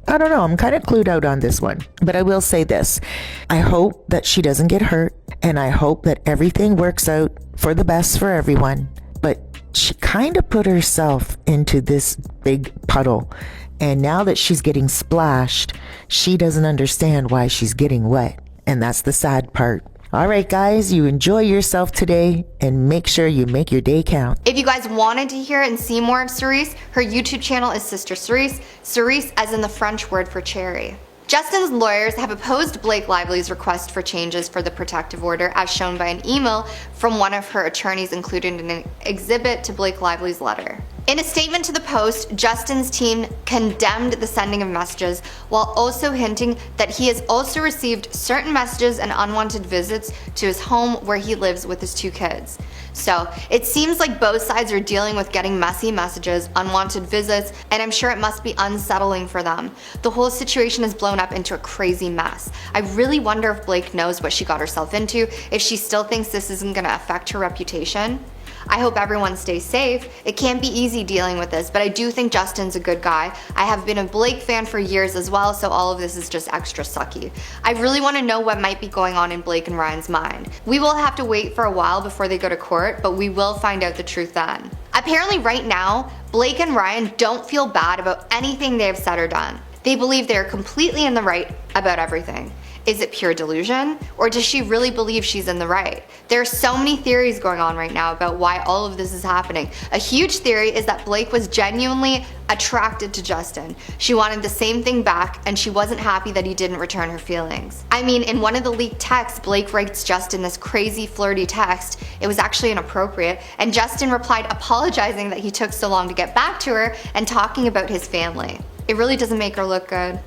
I don't know. I'm kind of clued out on this one. But I will say this. I hope that she doesn't get hurt, and I hope that everything works out for the best for everyone. But she kind of put herself into this big puddle. And now that she's getting splashed, she doesn't understand why she's getting wet. And that's the sad part. All right, guys, you enjoy yourself today and make sure you make your day count. If you guys wanted to hear and see more of Cerise, her YouTube channel is Sister Cerise, Cerise as in the French word for cherry. Justin's lawyers have opposed Blake Lively's request for changes for the protective order as shown by an email from one of her attorneys included in an exhibit to Blake Lively's letter. In a statement to the Post, Justin's team condemned the sending of messages while also hinting that he has also received certain messages and unwanted visits to his home where he lives with his 2 kids. So it seems like both sides are dealing with getting messy messages, unwanted visits, and I'm sure it must be unsettling for them. The whole situation has blown up into a crazy mess. I really wonder if Blake knows what she got herself into, if she still thinks this isn't gonna affect her reputation. I hope everyone stays safe. It can't be easy dealing with this, but I do think Justin's a good guy. I have been a Blake fan for years as well, so all of this is just extra sucky. I really want to know what might be going on in Blake and Ryan's mind. We will have to wait for a while before they go to court, but we will find out the truth then. Apparently right now, Blake and Ryan don't feel bad about anything they have said or done. They believe they are completely in the right about everything. Is it pure delusion? Or does she really believe she's in the right? There are so many theories going on right now about why all of this is happening. A huge theory is that Blake was genuinely attracted to Justin. She wanted the same thing back, and she wasn't happy that he didn't return her feelings. I mean, in one of the leaked texts, Blake writes Justin this crazy flirty text. It was actually inappropriate, and Justin replied apologizing that he took so long to get back to her and talking about his family. It really doesn't make her look good.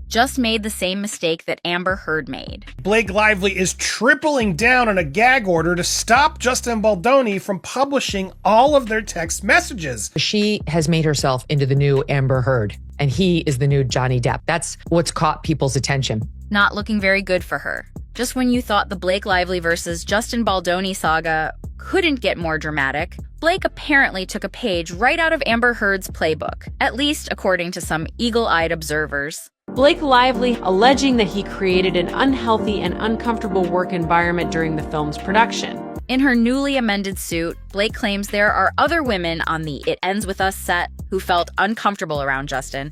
Just made the same mistake that Amber Heard made. Blake Lively is tripling down on a gag order to stop Justin Baldoni from publishing all of their text messages. She has made herself into the new Amber Heard, and he is the new Johnny Depp. That's what's caught people's attention. Not looking very good for her. Just when you thought the Blake Lively versus Justin Baldoni saga couldn't get more dramatic, Blake apparently took a page right out of Amber Heard's playbook, at least according to some eagle-eyed observers. Blake Lively alleging that he created an unhealthy and uncomfortable work environment during the film's production. In her newly amended suit, Blake claims there are other women on the It Ends With Us set who felt uncomfortable around Justin,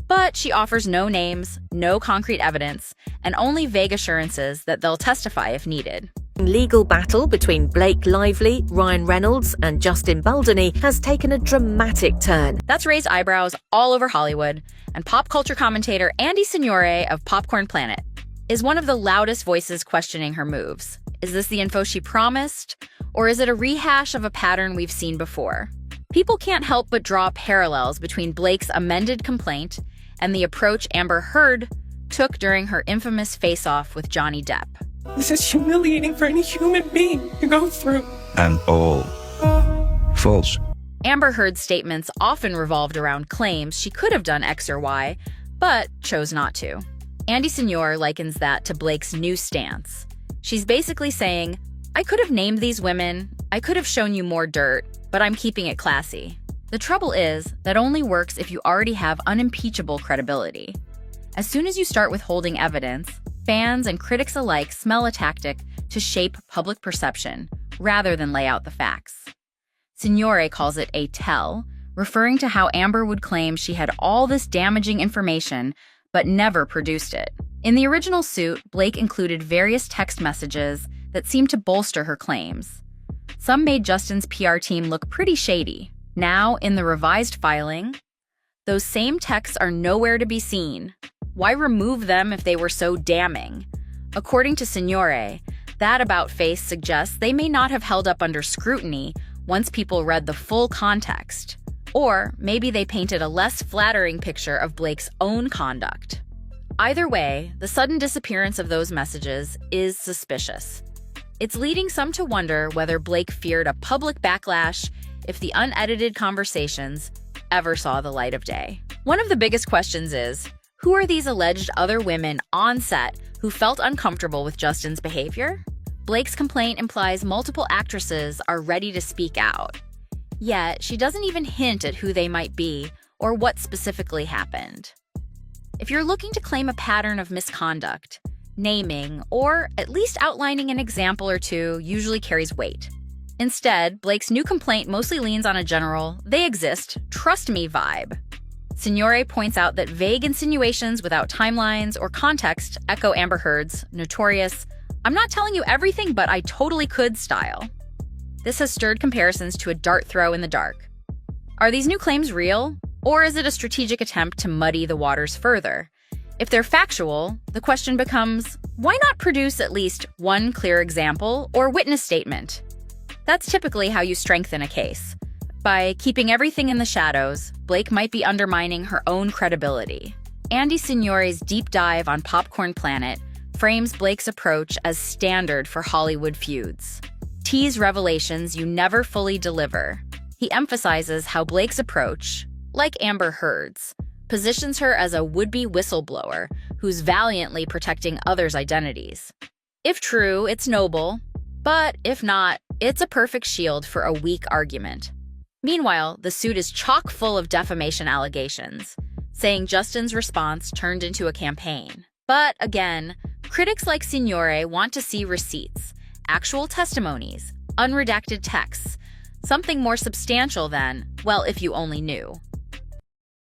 but she offers no names, no concrete evidence, and only vague assurances that they'll testify if needed. Legal battle between Blake Lively, Ryan Reynolds, and Justin Baldoni has taken a dramatic turn. That's raised eyebrows all over Hollywood, and pop culture commentator Andy Signore of Popcorn Planet is one of the loudest voices questioning her moves. Is this the info she promised, or is it a rehash of a pattern we've seen before? People can't help but draw parallels between Blake's amended complaint and the approach Amber Heard took during her infamous face-off with Johnny Depp. This is humiliating for any human being to go through. And all false. Amber Heard's statements often revolved around claims she could have done X or Y, but chose not to. Andy Signore likens that to Blake's new stance. She's basically saying, I could have named these women, I could have shown you more dirt, but I'm keeping it classy. The trouble is, that only works if you already have unimpeachable credibility. As soon as you start withholding evidence, fans and critics alike smell a tactic to shape public perception rather than lay out the facts. Signore calls it a tell, referring to how Amber would claim she had all this damaging information but never produced it. In the original suit, Blake included various text messages that seemed to bolster her claims. Some made Justin's PR team look pretty shady. Now, in the revised filing, those same texts are nowhere to be seen. Why remove them if they were so damning? According to Signore, that about-face suggests they may not have held up under scrutiny once people read the full context. Or maybe they painted a less flattering picture of Blake's own conduct. Either way, the sudden disappearance of those messages is suspicious. It's leading some to wonder whether Blake feared a public backlash if the unedited conversations ever saw the light of day. One of the biggest questions is, who are these alleged other women on set who felt uncomfortable with Justin's behavior? Blake's complaint implies multiple actresses are ready to speak out. Yet, she doesn't even hint at who they might be or what specifically happened. If you're looking to claim a pattern of misconduct, naming, or at least outlining an example or two usually carries weight. Instead, Blake's new complaint mostly leans on a general, they exist, trust me vibe. Signore points out that vague insinuations without timelines or context echo Amber Heard's notorious, I'm not telling you everything, but I totally could style. This has stirred comparisons to a dart throw in the dark. Are these new claims real, or is it a strategic attempt to muddy the waters further? If they're factual, the question becomes, why not produce at least one clear example or witness statement? That's typically how you strengthen a case. By keeping everything in the shadows, Blake might be undermining her own credibility. Andy Signore's deep dive on Popcorn Planet frames Blake's approach as standard for Hollywood feuds. Tease revelations you never fully deliver. He emphasizes how Blake's approach, like Amber Heard's, positions her as a would-be whistleblower who's valiantly protecting others' identities. If true, it's noble, but if not, it's a perfect shield for a weak argument. Meanwhile, the suit is chock full of defamation allegations, saying Justin's response turned into a campaign. But again, critics like Signore want to see receipts, actual testimonies, unredacted texts, something more substantial than, well, if you only knew.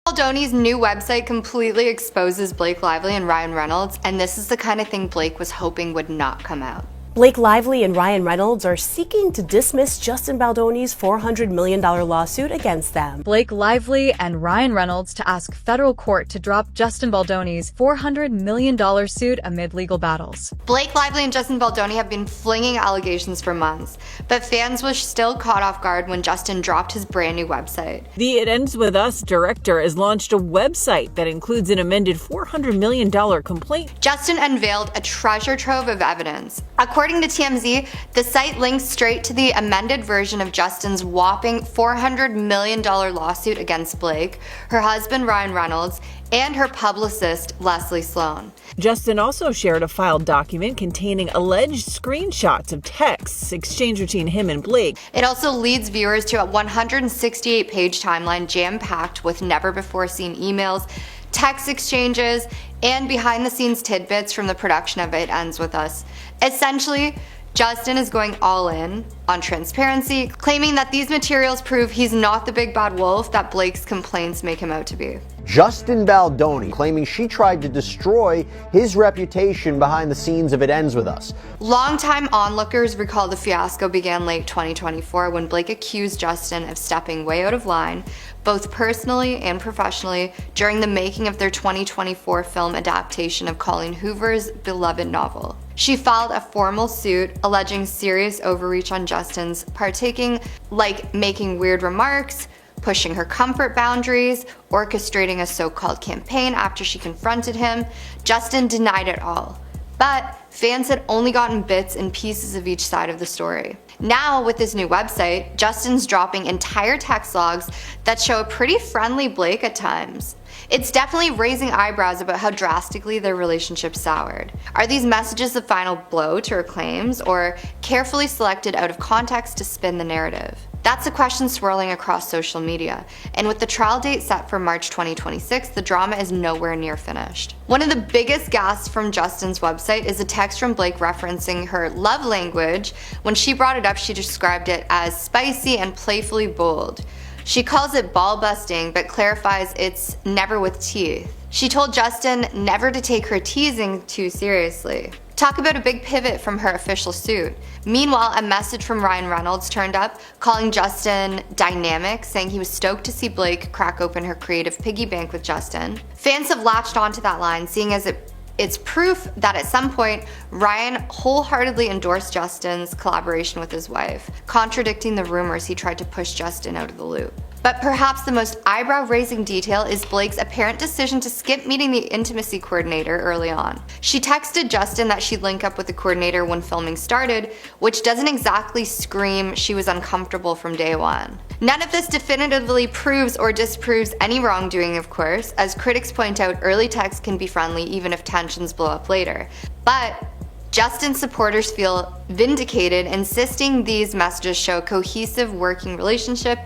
Baldoni's new website completely exposes Blake Lively and Ryan Reynolds, and this is the kind of thing Blake was hoping would not come out. Blake Lively and Ryan Reynolds are seeking to dismiss Justin Baldoni's $400 million lawsuit against them. Blake Lively and Ryan Reynolds to ask federal court to drop Justin Baldoni's $400 million suit amid legal battles. Blake Lively and Justin Baldoni have been flinging allegations for months, but fans were still caught off guard when Justin dropped his brand new website. The It Ends With Us director has launched a website that includes an amended $400 million complaint. Justin unveiled a treasure trove of evidence. According to TMZ, the site links straight to the amended version of Justin's whopping $400 million lawsuit against Blake, her husband Ryan Reynolds, and her publicist Leslie Sloan. Justin also shared a filed document containing alleged screenshots of texts exchanged between him and Blake. It also leads viewers to a 168-page timeline jam-packed with never-before-seen emails, text exchanges, and behind-the-scenes tidbits from the production of It Ends With Us. Essentially, Justin is going all in on transparency, claiming that these materials prove he's not the big bad wolf that Blake's complaints make him out to be. Justin Baldoni claiming she tried to destroy his reputation behind the scenes of It Ends With Us. Longtime onlookers recall the fiasco began late 2024 when Blake accused Justin of stepping way out of line, both personally and professionally, during the making of their 2024 film adaptation of Colleen Hoover's beloved novel. She filed a formal suit alleging serious overreach on Justin's partaking, like making weird remarks, pushing her comfort boundaries, orchestrating a so-called campaign after she confronted him. Justin denied it all. But fans had only gotten bits and pieces of each side of the story. Now, with this new website, Justin's dropping entire text logs that show a pretty friendly Blake at times. It's definitely raising eyebrows about how drastically their relationship soured. Are these messages the final blow to her claims, or carefully selected out of context to spin the narrative? That's a question swirling across social media, and with the trial date set for March 2026, the drama is nowhere near finished. One of the biggest gasps from Justin's website is a text from Blake referencing her love language. When she brought it up, she described it as spicy and playfully bold. She calls it ball-busting, but clarifies it's never with teeth. She told Justin never to take her teasing too seriously. Talk about a big pivot from her official suit. Meanwhile, a message from Ryan Reynolds turned up, calling Justin dynamic, saying he was stoked to see Blake crack open her creative piggy bank with Justin. Fans have latched onto that line, seeing as it's proof that at some point, Ryan wholeheartedly endorsed Justin's collaboration with his wife, contradicting the rumors he tried to push Justin out of the loop. But perhaps the most eyebrow-raising detail is Blake's apparent decision to skip meeting the intimacy coordinator early on. She texted Justin that she'd link up with the coordinator when filming started, which doesn't exactly scream she was uncomfortable from day one. None of this definitively proves or disproves any wrongdoing, of course. As critics point out, early texts can be friendly even if tensions blow up later. But Justin's supporters feel vindicated, insisting these messages show a cohesive working relationship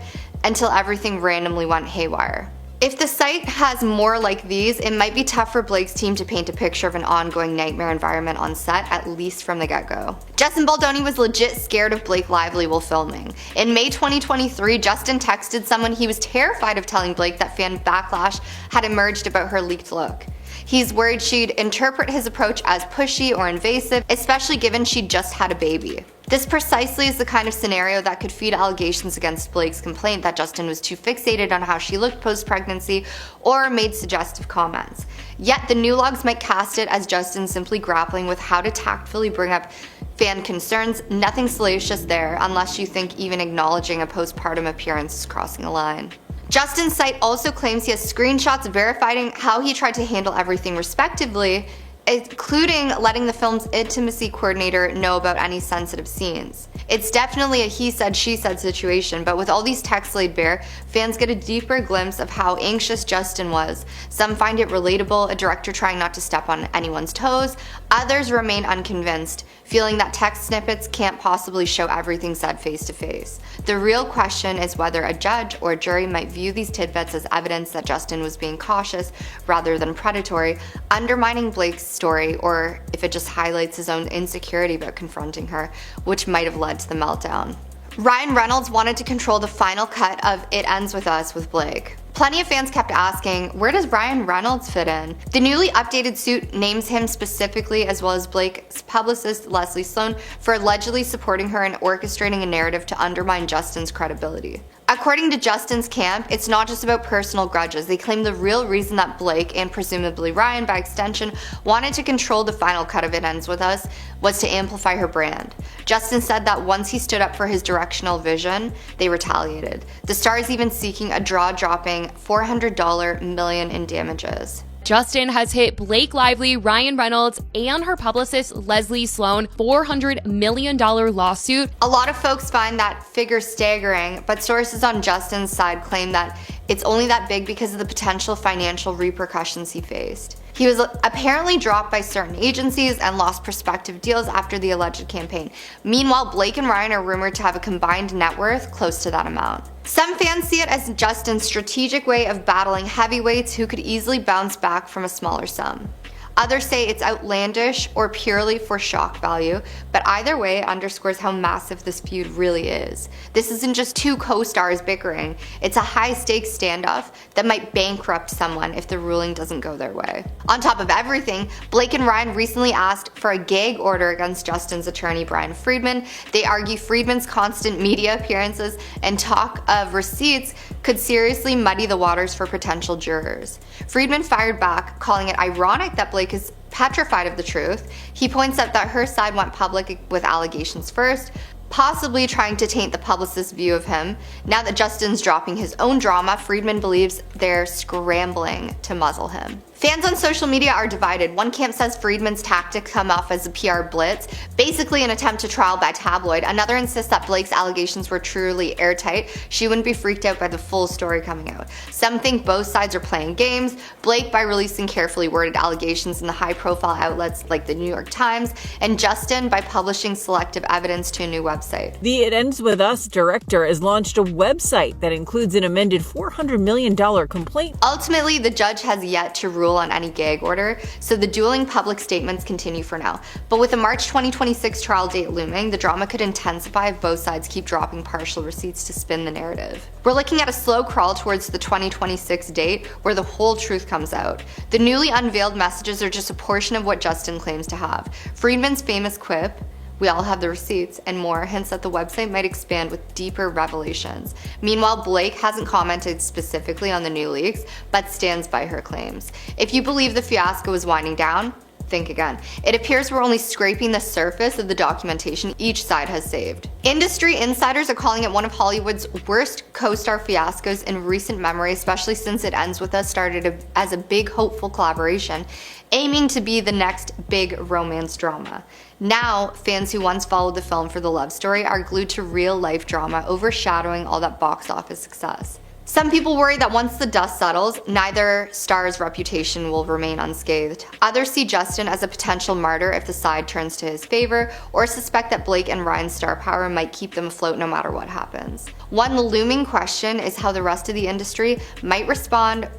until everything randomly went haywire. If the site has more like these, it might be tough for Blake's team to paint a picture of an ongoing nightmare environment on set, at least from the get-go. Justin Baldoni was legit scared of Blake Lively while filming. In May 2023, Justin texted someone he was terrified of telling Blake that fan backlash had emerged about her leaked look. He's worried she'd interpret his approach as pushy or invasive, especially given she'd just had a baby. This precisely is the kind of scenario that could feed allegations against Blake's complaint that Justin was too fixated on how she looked post-pregnancy or made suggestive comments. Yet the new logs might cast it as Justin simply grappling with how to tactfully bring up fan concerns. Nothing salacious there, unless you think even acknowledging a postpartum appearance is crossing a line. Justin's site also claims he has screenshots verifying how he tried to handle everything respectively, including letting the film's intimacy coordinator know about any sensitive scenes. It's definitely a he said, she said situation, but with all these texts laid bare, fans get a deeper glimpse of how anxious Justin was. Some find it relatable, a director trying not to step on anyone's toes. Others remain unconvinced, feeling that text snippets can't possibly show everything said face to face. The real question is whether a judge or jury might view these tidbits as evidence that Justin was being cautious rather than predatory, undermining Blake's story, or if it just highlights his own insecurity about confronting her, which might have led to the meltdown. Ryan Reynolds wanted to control the final cut of It Ends With Us with Blake. Plenty of fans kept asking, where does Ryan Reynolds fit in? The newly updated suit names him specifically, as well as Blake's publicist Leslie Sloan, for allegedly supporting her and orchestrating a narrative to undermine Justin's credibility. According to Justin's camp, it's not just about personal grudges. They claim the real reason that Blake, and presumably Ryan by extension, wanted to control the final cut of It Ends With Us was to amplify her brand. Justin said that once he stood up for his directional vision, they retaliated. The star is even seeking a jaw-dropping $400 million in damages. Justin has hit Blake Lively, Ryan Reynolds, and her publicist Leslie Sloan $400 million lawsuit. A lot of folks find that figure staggering, but sources on Justin's side claim that it's only that big because of the potential financial repercussions he faced. He was apparently dropped by certain agencies and lost prospective deals after the alleged campaign. Meanwhile, Blake and Ryan are rumored to have a combined net worth close to that amount. Some fans see it as Justin's strategic way of battling heavyweights who could easily bounce back from a smaller sum. Others say it's outlandish or purely for shock value, but either way it underscores how massive this feud really is. This isn't just two co-stars bickering, it's a high-stakes standoff that might bankrupt someone if the ruling doesn't go their way. On top of everything, Blake and Ryan recently asked for a gag order against Justin's attorney Brian Friedman. They argue Friedman's constant media appearances and talk of receipts could seriously muddy the waters for potential jurors. Friedman fired back, calling it ironic that Blake is petrified of the truth. He points out that her side went public with allegations first, possibly trying to taint the publicist's view of him. Now that Justin's dropping his own drama, Friedman believes they're scrambling to muzzle him. Fans on social media are divided. One camp says Friedman's tactics come off as a PR blitz, basically an attempt to trial by tabloid. Another insists that Blake's allegations were truly airtight. She wouldn't be freaked out by the full story coming out. Some think both sides are playing games. Blake by releasing carefully worded allegations in the high-profile outlets like the New York Times, and Justin by publishing selective evidence to a new website. The It Ends With Us director has launched a website that includes an amended $400 million complaint. Ultimately, the judge has yet to rule on any gag order, so the dueling public statements continue for now. But with the March 2026 trial date looming, the drama could intensify if both sides keep dropping partial receipts to spin the narrative. We're looking at a slow crawl towards the 2026 date where the whole truth comes out. The newly unveiled messages are just a portion of what Justin claims to have. Friedman's famous quip, "We all have the receipts," and more hints that the website might expand with deeper revelations. Meanwhile, Blake hasn't commented specifically on the new leaks, but stands by her claims. If you believe the fiasco is winding down, think again. It appears we're only scraping the surface of the documentation each side has saved. Industry insiders are calling it one of Hollywood's worst co-star fiascos in recent memory, especially since It Ends With Us started as a big hopeful collaboration, aiming to be the next big romance drama. Now, fans who once followed the film for the love story are glued to real-life drama overshadowing all that box office success. Some people worry that once the dust settles, neither star's reputation will remain unscathed. Others see Justin as a potential martyr if the side turns to his favor, or suspect that Blake and Ryan's star power might keep them afloat no matter what happens. One looming question is how the rest of the industry might respond.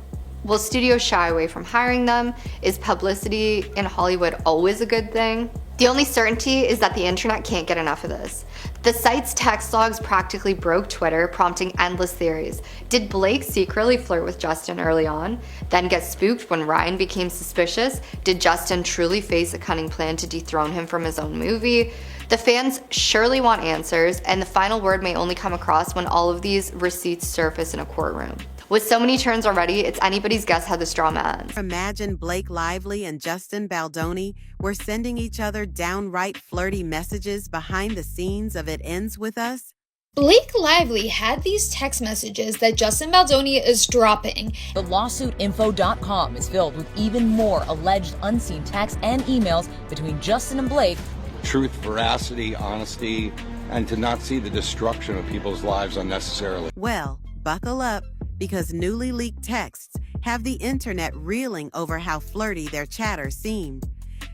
Will studios shy away from hiring them? Is publicity in Hollywood always a good thing? The only certainty is that the internet can't get enough of this. The site's text logs practically broke Twitter, prompting endless theories. Did Blake secretly flirt with Justin early on, then get spooked when Ryan became suspicious? Did Justin truly face a cunning plan to dethrone him from his own movie? The fans surely want answers, and the final word may only come across when all of these receipts surface in a courtroom. With so many turns already, it's anybody's guess how this drama ends. Imagine Blake Lively and Justin Baldoni were sending each other downright flirty messages behind the scenes of It Ends With Us. Blake Lively had these text messages that Justin Baldoni is dropping. The lawsuitinfo.com is filled with even more alleged unseen texts and emails between Justin and Blake. Truth, veracity, honesty, and to not see the destruction of people's lives unnecessarily. Well, buckle up, because newly leaked texts have the internet reeling over how flirty their chatter seemed,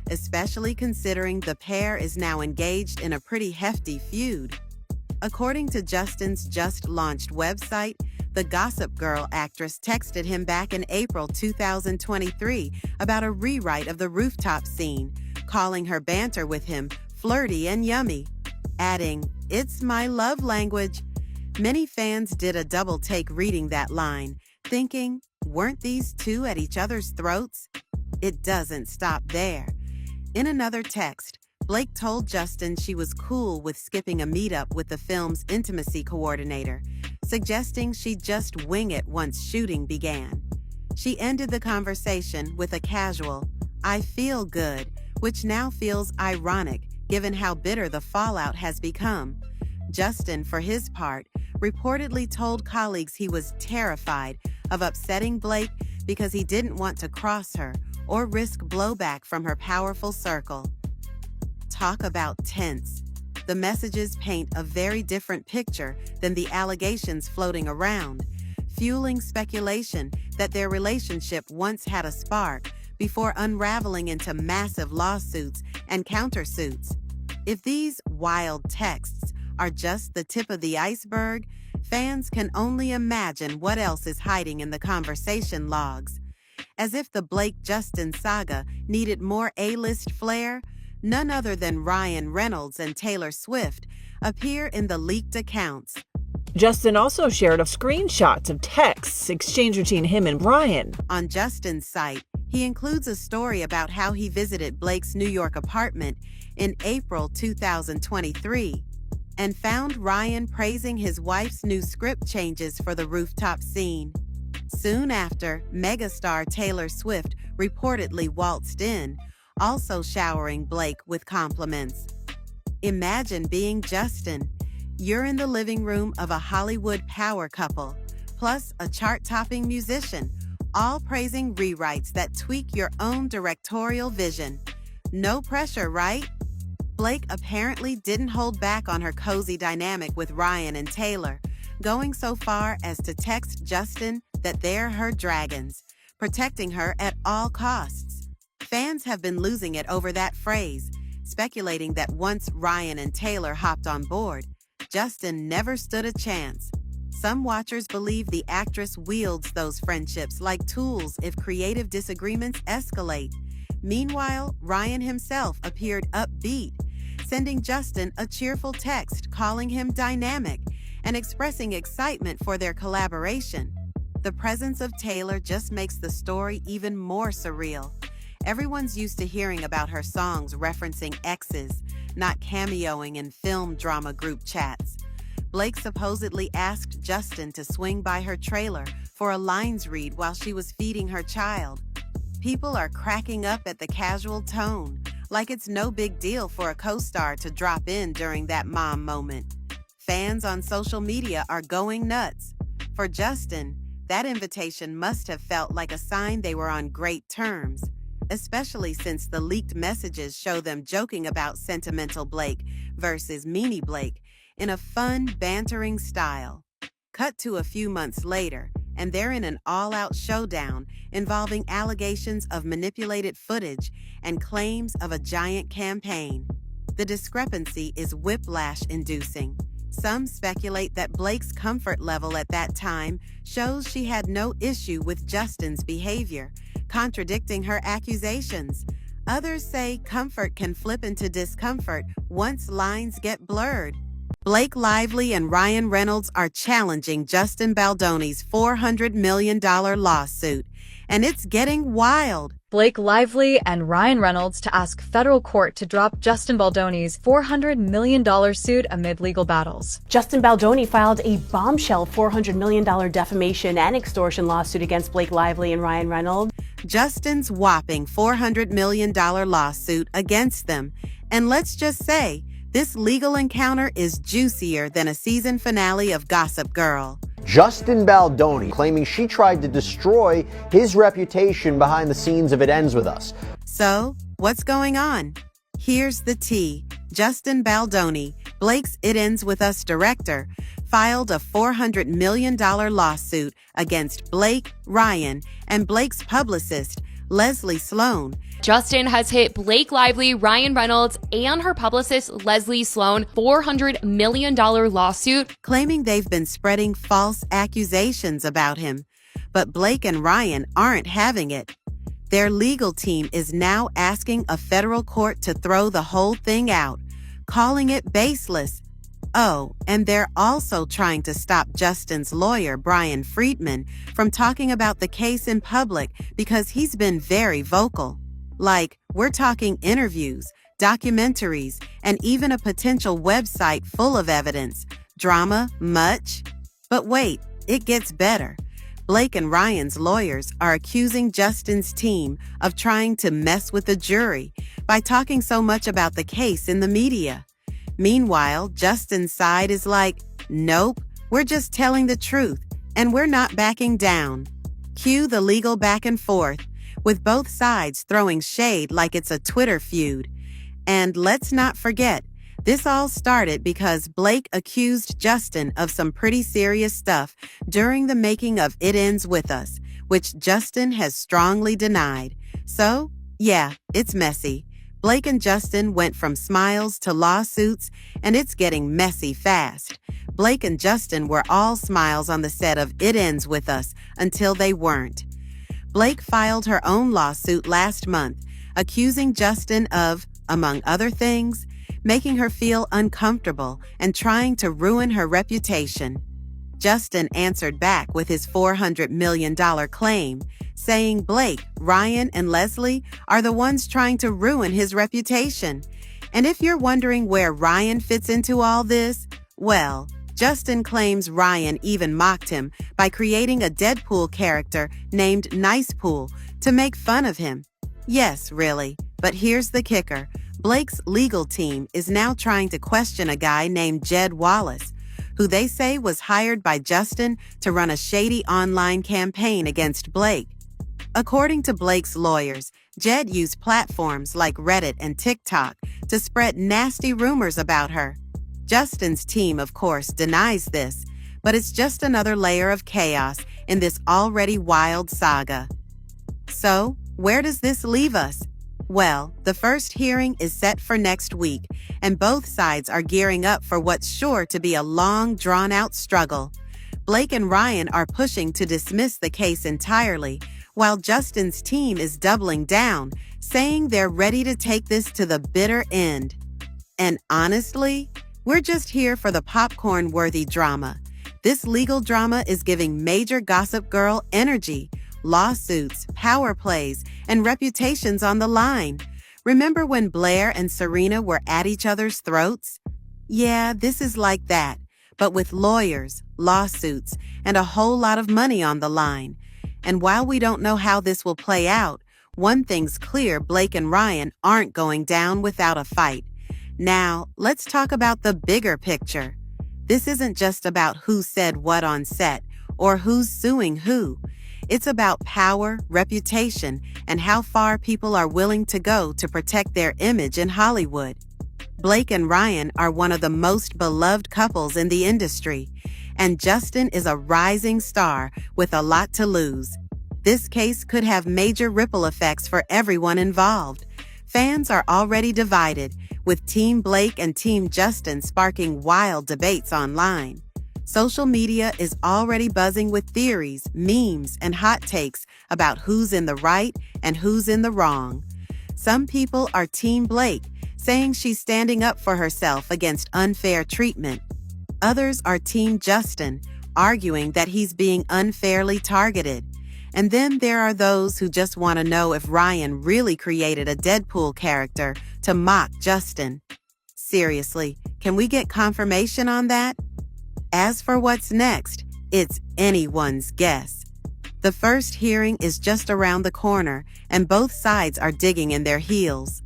especially considering the pair is now engaged in a pretty hefty feud. According to Justin's just-launched website, the Gossip Girl actress texted him back in April 2023 about a rewrite of the rooftop scene, calling her banter with him flirty and yummy, adding, "It's my love language." Many fans did a double take reading that line, thinking, weren't these two at each other's throats? It doesn't stop there. In another text, Blake told Justin she was cool with skipping a meetup with the film's intimacy coordinator, suggesting she'd just wing it once shooting began. She ended the conversation with a casual, "I feel good," which now feels ironic given how bitter the fallout has become. Justin, for his part, reportedly told colleagues he was terrified of upsetting Blake because he didn't want to cross her or risk blowback from her powerful circle. Talk about tense. The messages paint a very different picture than the allegations floating around, fueling speculation that their relationship once had a spark before unraveling into massive lawsuits and countersuits. If these wild texts are just the tip of the iceberg, fans can only imagine what else is hiding in the conversation logs. As if the Blake-Justin saga needed more A-list flair, none other than Ryan Reynolds and Taylor Swift appear in the leaked accounts. Justin also shared screenshots of texts exchanged between him and Ryan. On Justin's site, he includes a story about how he visited Blake's New York apartment in April 2023 and found Ryan praising his wife's new script changes for the rooftop scene. Soon after, megastar Taylor Swift reportedly waltzed in, also showering Blake with compliments. Imagine being Justin. You're in the living room of a Hollywood power couple, plus a chart-topping musician, all praising rewrites that tweak your own directorial vision. No pressure, right? Blake apparently didn't hold back on her cozy dynamic with Ryan and Taylor, going so far as to text Justin that they're her dragons, protecting her at all costs. Fans have been losing it over that phrase, speculating that once Ryan and Taylor hopped on board, Justin never stood a chance. Some watchers believe the actress wields those friendships like tools if creative disagreements escalate. Meanwhile, Ryan himself appeared upbeat, sending Justin a cheerful text calling him dynamic and expressing excitement for their collaboration. The presence of Taylor just makes the story even more surreal. Everyone's used to hearing about her songs referencing exes, not cameoing in film drama group chats. Blake supposedly asked Justin to swing by her trailer for a lines read while she was feeding her child. People are cracking up at the casual tone, like it's no big deal for a co-star to drop in during that mom moment. Fans on social media are going nuts. For Justin, that invitation must have felt like a sign they were on great terms, especially since the leaked messages show them joking about sentimental Blake versus meanie Blake in a fun, bantering style. Cut to a few months later, and they're in an all-out showdown involving allegations of manipulated footage and claims of a giant campaign. The discrepancy is whiplash-inducing. Some speculate that Blake's comfort level at that time shows she had no issue with Justin's behavior, contradicting her accusations. Others say comfort can flip into discomfort once lines get blurred. Blake Lively and Ryan Reynolds are challenging Justin Baldoni's $400 million lawsuit, and it's getting wild. Blake Lively and Ryan Reynolds to ask federal court to drop Justin Baldoni's $400 million suit amid legal battles. Justin Baldoni filed a bombshell $400 million defamation and extortion lawsuit against Blake Lively and Ryan Reynolds. Justin's whopping $400 million lawsuit against them. And let's just say, this legal encounter is juicier than a season finale of Gossip Girl. Justin Baldoni claiming she tried to destroy his reputation behind the scenes of It Ends With Us. So, what's going on? Here's the tea. Justin Baldoni, Blake's It Ends With Us director, filed a $400 million lawsuit against Blake, Ryan, and Blake's publicist, Leslie Sloan. Justin has hit Blake Lively, Ryan Reynolds, and her publicist Leslie Sloan $400 million lawsuit, claiming they've been spreading false accusations about him. But Blake and Ryan aren't having it. Their legal team is now asking a federal court to throw the whole thing out, calling it baseless. Oh, and they're also trying to stop Justin's lawyer, Brian Friedman, from talking about the case in public because he's been very vocal. Like, we're talking interviews, documentaries, and even a potential website full of evidence. Drama, much? But wait, it gets better. Blake and Ryan's lawyers are accusing Justin's team of trying to mess with the jury by talking so much about the case in the media. Meanwhile, Justin's side is like, nope, we're just telling the truth, and we're not backing down. Cue the legal back and forth, with both sides throwing shade like it's a Twitter feud. And let's not forget, this all started because Blake accused Justin of some pretty serious stuff during the making of It Ends With Us, which Justin has strongly denied. So, yeah, it's messy. Blake and Justin went from smiles to lawsuits, and it's getting messy fast. Blake and Justin were all smiles on the set of It Ends With Us until they weren't. Blake filed her own lawsuit last month, accusing Justin of, among other things, making her feel uncomfortable and trying to ruin her reputation. Justin answered back with his $400 million claim, saying Blake, Ryan, and Leslie are the ones trying to ruin his reputation. And if you're wondering where Ryan fits into all this, well, Justin claims Ryan even mocked him by creating a Deadpool character named Nicepool to make fun of him. Yes, really. But here's the kicker. Blake's legal team is now trying to question a guy named Jed Wallace, who they say was hired by Justin to run a shady online campaign against Blake. According to Blake's lawyers, Jed used platforms like Reddit and TikTok to spread nasty rumors about her. Justin's team, of course, denies this, but it's just another layer of chaos in this already wild saga. So, where does this leave us? Well, the first hearing is set for next week, and both sides are gearing up for what's sure to be a long, drawn-out struggle. Blake and Ryan are pushing to dismiss the case entirely, while Justin's team is doubling down, saying they're ready to take this to the bitter end. And honestly, we're just here for the popcorn-worthy drama. This legal drama is giving major Gossip Girl energy, lawsuits, power plays, and reputations on the line. Remember when Blair and Serena were at each other's throats? Yeah, this is like that, but with lawyers, lawsuits, and a whole lot of money on the line. And while we don't know how this will play out, one thing's clear: Blake and Ryan aren't going down without a fight. Now, let's talk about the bigger picture. This isn't just about who said what on set or who's suing who. It's about power, reputation, and how far people are willing to go to protect their image in Hollywood. Blake and Ryan are one of the most beloved couples in the industry, and Justin is a rising star with a lot to lose. This case could have major ripple effects for everyone involved. Fans are already divided, with Team Blake and Team Justin sparking wild debates online. Social media is already buzzing with theories, memes, and hot takes about who's in the right and who's in the wrong. Some people are Team Blake, saying she's standing up for herself against unfair treatment. Others are Team Justin, arguing that he's being unfairly targeted. And then there are those who just want to know if Ryan really created a Deadpool character to mock Justin. Seriously, can we get confirmation on that? As for what's next, it's anyone's guess. The first hearing is just around the corner, and both sides are digging in their heels.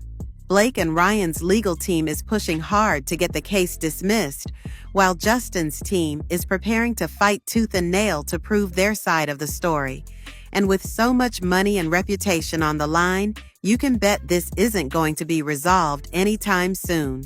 Blake and Ryan's legal team is pushing hard to get the case dismissed, while Justin's team is preparing to fight tooth and nail to prove their side of the story. And with so much money and reputation on the line, you can bet this isn't going to be resolved anytime soon.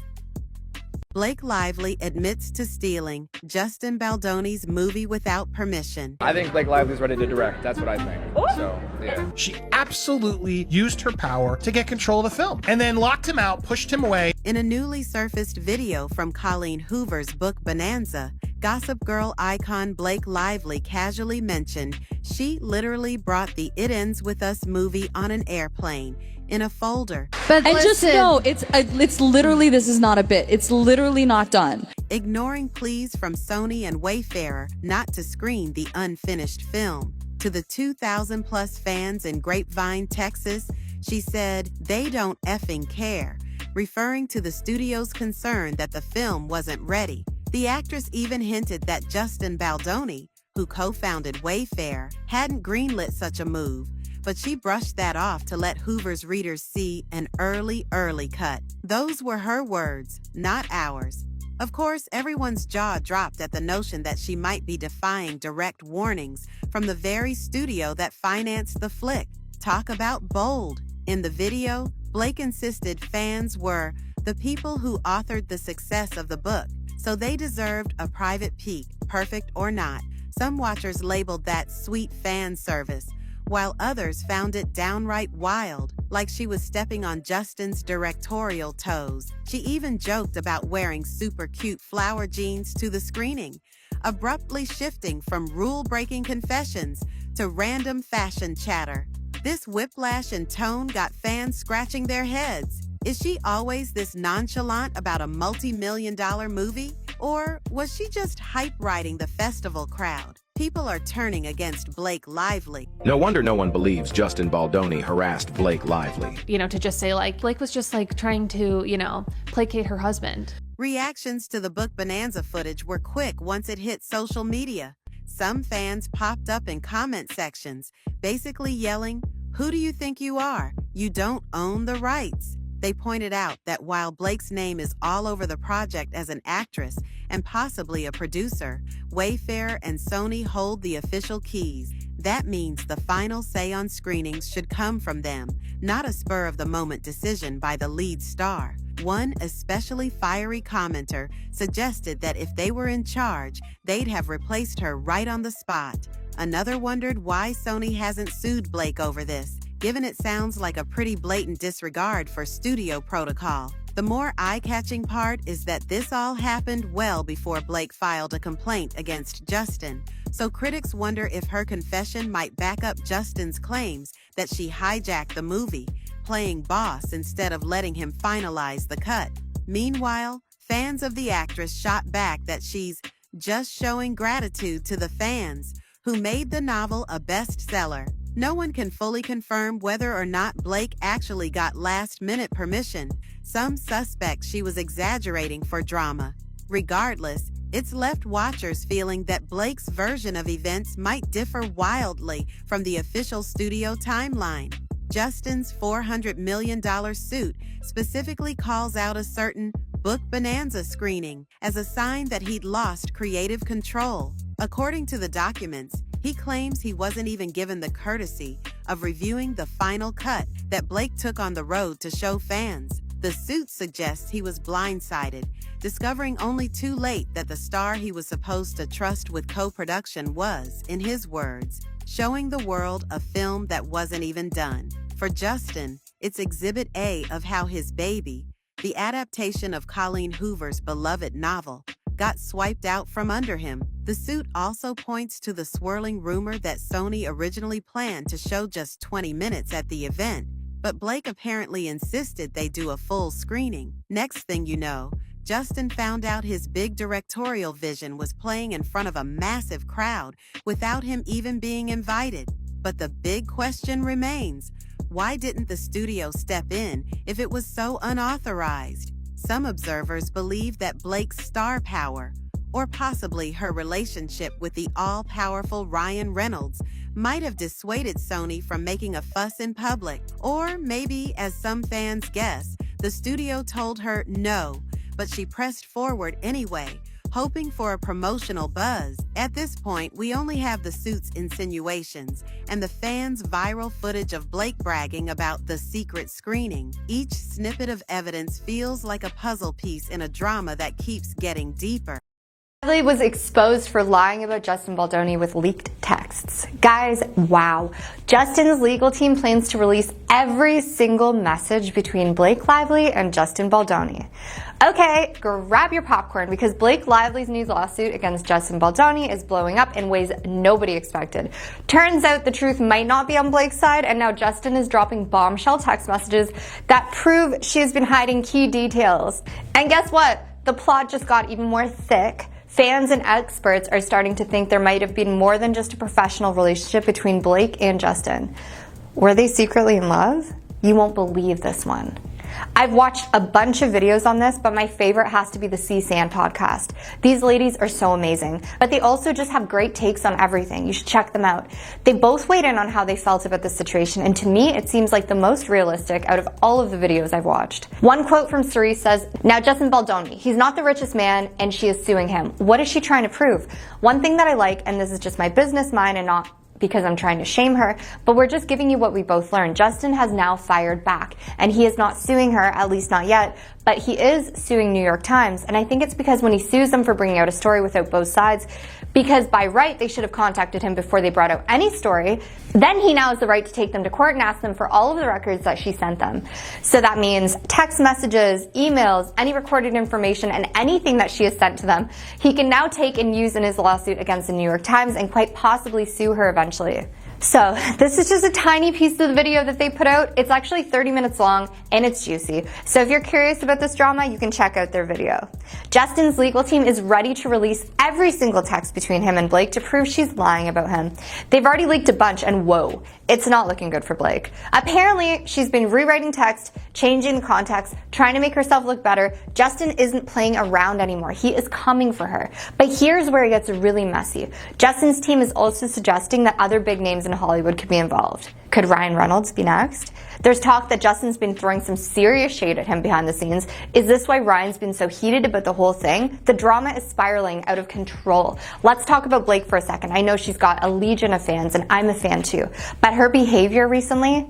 Blake Lively admits to stealing Justin Baldoni's movie without permission. I think Blake Lively's ready to direct. That's what I think. So, yeah. She absolutely used her power to get control of the film and then locked him out, pushed him away. In a newly surfaced video from Colleen Hoover's book Bonanza, Gossip Girl icon Blake Lively casually mentioned she literally brought the It Ends With Us movie on an airplane in a folder. But just know, it's literally, this is not a bit. It's literally not done. Ignoring pleas from Sony and Wayfarer not to screen the unfinished film. To the 2,000 plus fans in Grapevine, Texas, she said they don't effing care, referring to the studio's concern that the film wasn't ready. The actress even hinted that Justin Baldoni, who co-founded Wayfarer, hadn't greenlit such a move, but she brushed that off to let Hoover's readers see an early cut. Those were her words, not ours. Of course, everyone's jaw dropped at the notion that she might be defying direct warnings from the very studio that financed the flick. Talk about bold. In the video, Blake insisted fans were the people who authored the success of the book, so they deserved a private peek, perfect or not. Some watchers labeled that sweet fan service, while others found it downright wild, like she was stepping on Justin's directorial toes. She even joked about wearing super cute flower jeans to the screening, abruptly shifting from rule-breaking confessions to random fashion chatter. This whiplash in tone got fans scratching their heads. Is she always this nonchalant about a multi-million-dollar movie? Or was she just hype-riding the festival crowd? People are turning against Blake Lively. No wonder no one believes Justin Baldoni harassed Blake Lively. To just say, Blake was just, trying to, placate her husband. Reactions to the book Bonanza footage were quick once it hit social media. Some fans popped up in comment sections, basically yelling, "Who do you think you are? You don't own the rights." They pointed out that while Blake's name is all over the project as an actress and possibly a producer, Wayfarer and Sony hold the official keys. That means the final say on screenings should come from them, not a spur-of-the-moment decision by the lead star. One especially fiery commenter suggested that if they were in charge, they'd have replaced her right on the spot. Another wondered why Sony hasn't sued Blake over this, given it sounds like a pretty blatant disregard for studio protocol. The more eye-catching part is that this all happened well before Blake filed a complaint against Justin. So critics wonder if her confession might back up Justin's claims that she hijacked the movie, playing boss instead of letting him finalize the cut. Meanwhile, fans of the actress shot back that she's just showing gratitude to the fans who made the novel a bestseller. No one can fully confirm whether or not Blake actually got last-minute permission. Some suspect she was exaggerating for drama. Regardless, it's left watchers feeling that Blake's version of events might differ wildly from the official studio timeline. Justin's $400 million suit specifically calls out a certain Book Bonanza screening as a sign that he'd lost creative control. According to the documents, he claims he wasn't even given the courtesy of reviewing the final cut that Blake took on the road to show fans. The suit suggests he was blindsided, discovering only too late that the star he was supposed to trust with co-production was, in his words, showing the world a film that wasn't even done. For Justin, it's Exhibit A of how his baby, the adaptation of Colleen Hoover's beloved novel, got swiped out from under him. The suit also points to the swirling rumor that Sony originally planned to show just 20 minutes at the event, but Blake apparently insisted they do a full screening. Next thing you know, Justin found out his big directorial vision was playing in front of a massive crowd without him even being invited. But the big question remains, why didn't the studio step in if it was so unauthorized? Some observers believe that Blake's star power, or possibly her relationship with the all-powerful Ryan Reynolds, might have dissuaded Sony from making a fuss in public. Or maybe, as some fans guess, the studio told her no, but she pressed forward anyway, hoping for a promotional buzz. At this point, we only have the suit's insinuations and the fans' viral footage of Blake bragging about the secret screening. Each snippet of evidence feels like a puzzle piece in a drama that keeps getting deeper. Lively was exposed for lying about Justin Baldoni with leaked texts. Guys, wow. Justin's legal team plans to release every single message between Blake Lively and Justin Baldoni. Okay, grab your popcorn because Blake Lively's new lawsuit against Justin Baldoni is blowing up in ways nobody expected. Turns out the truth might not be on Blake's side, and now Justin is dropping bombshell text messages that prove she has been hiding key details. And guess what? The plot just got even more thick. Fans and experts are starting to think there might have been more than just a professional relationship between Blake and Justin. Were they secretly in love? You won't believe this one. I've watched a bunch of videos on this, but my favorite has to be the C-SAN podcast. These ladies are so amazing, but they also just have great takes on everything. You should check them out. They both weighed in on how they felt about the situation, and to me, it seems like the most realistic out of all of the videos I've watched. One quote from Cerise says, "Now Justin Baldoni, he's not the richest man, and she is suing him. What is she trying to prove? One thing that I like, and this is just my business mind and not because I'm trying to shame her, but we're just giving you what we both learned. Justin has now fired back, and he is not suing her, at least not yet, but he is suing New York Times, and I think it's because when he sues them for bringing out a story without both sides, because by right they should have contacted him before they brought out any story, then he now has the right to take them to court and ask them for all of the records that she sent them. So that means text messages, emails, any recorded information, and anything that she has sent to them, he can now take and use in his lawsuit against the New York Times and quite possibly sue her eventually. So this is just a tiny piece of the video that they put out. It's actually 30 minutes long and it's juicy. So if you're curious about this drama, you can check out their video. Justin's legal team is ready to release every single text between him and Blake to prove she's lying about him. They've already leaked a bunch and whoa, it's not looking good for Blake. Apparently, she's been rewriting text, changing the context, trying to make herself look better. Justin isn't playing around anymore. He is coming for her. But here's where it gets really messy. Justin's team is also suggesting that other big names in Hollywood could be involved. Could Ryan Reynolds be next? There's talk that Justin's been throwing some serious shade at him behind the scenes. Is this why Ryan's been so heated about the whole thing? The drama is spiraling out of control. Let's talk about Blake for a second. I know she's got a legion of fans, and I'm a fan too. But her behavior recently,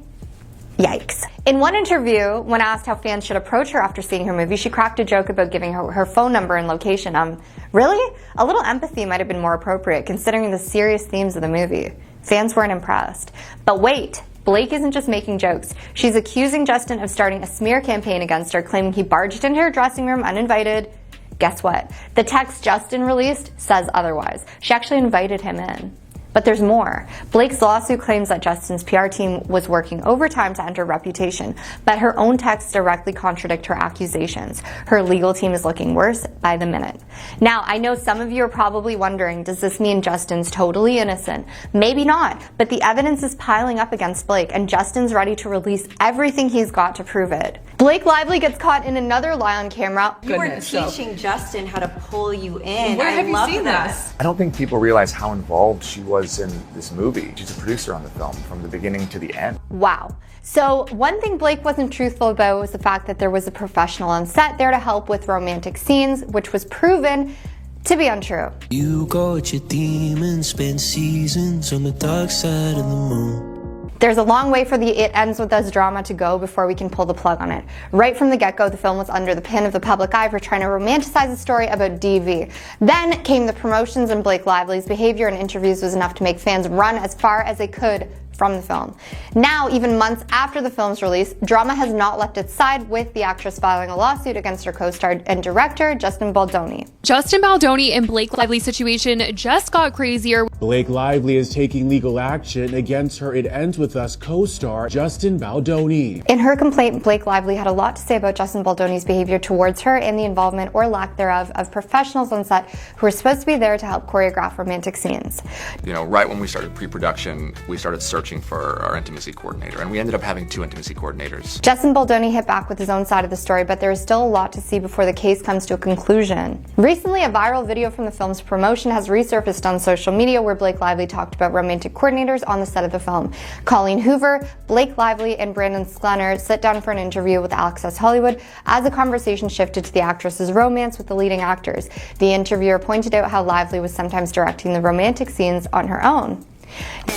yikes. In one interview, when asked how fans should approach her after seeing her movie, she cracked a joke about giving her phone number and location. Really? A little empathy might have been more appropriate considering the serious themes of the movie. Fans weren't impressed. But wait, Blake isn't just making jokes. She's accusing Justin of starting a smear campaign against her, claiming he barged into her dressing room uninvited. Guess what? The text Justin released says otherwise. She actually invited him in. But there's more. Blake's lawsuit claims that Justin's PR team was working overtime to enter reputation, but her own texts directly contradict her accusations. Her legal team is looking worse by the minute. Now, I know some of you are probably wondering, does this mean Justin's totally innocent? Maybe not, but the evidence is piling up against Blake, and Justin's ready to release everything he's got to prove it. Blake Lively gets caught in another lie on camera. You were teaching Justin how to pull you in. Where have you seen this? I don't think people realize how involved she was in this movie. She's a producer on the film from the beginning to the end. Wow. So one thing Blake wasn't truthful about was the fact that there was a professional on set there to help with romantic scenes, which was proven to be untrue. You got your demons, spend seasons on the dark side of the moon. There's a long way for the It Ends With Us drama to go before we can pull the plug on it. Right from the get-go, the film was under the pin of the public eye for trying to romanticize a story about DV. Then came the promotions, and Blake Lively's behavior in interviews was enough to make fans run as far as they could from the film. Now, even months after the film's release, drama has not left its side, with the actress filing a lawsuit against her co-star and director, Justin Baldoni. Justin Baldoni and Blake Lively's situation just got crazier. Blake Lively is taking legal action against her It Ends With Us co-star, Justin Baldoni. In her complaint, Blake Lively had a lot to say about Justin Baldoni's behavior towards her and the involvement or lack thereof of professionals on set who were supposed to be there to help choreograph romantic scenes. You know, right when we started pre-production, we started searching for our intimacy coordinator, and we ended up having 2 intimacy coordinators. Justin Baldoni hit back with his own side of the story, but there is still a lot to see before the case comes to a conclusion. Recently, a viral video from the film's promotion has resurfaced on social media where Blake Lively talked about romantic coordinators on the set of the film. Colleen Hoover, Blake Lively, and Brandon Sklenar sit down for an interview with Access Hollywood as the conversation shifted to the actress's romance with the leading actors. The interviewer pointed out how Lively was sometimes directing the romantic scenes on her own.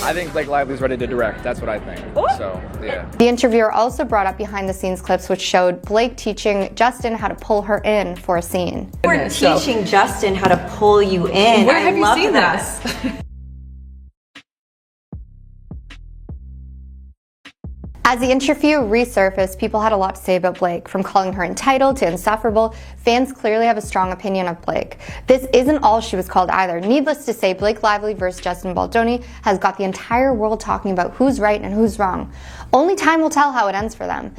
I think Blake Lively's ready to direct. That's what I think. So, yeah. The interviewer also brought up behind-the-scenes clips which showed Blake teaching Justin how to pull her in for a scene. We're teaching Justin how to pull you in. Where have you love seen that. this? As the interview resurfaced, people had a lot to say about Blake, from calling her entitled to insufferable. Fans clearly have a strong opinion of Blake. This isn't all she was called either. Needless to say, Blake Lively versus Justin Baldoni has got the entire world talking about who's right and who's wrong. Only time will tell how it ends for them.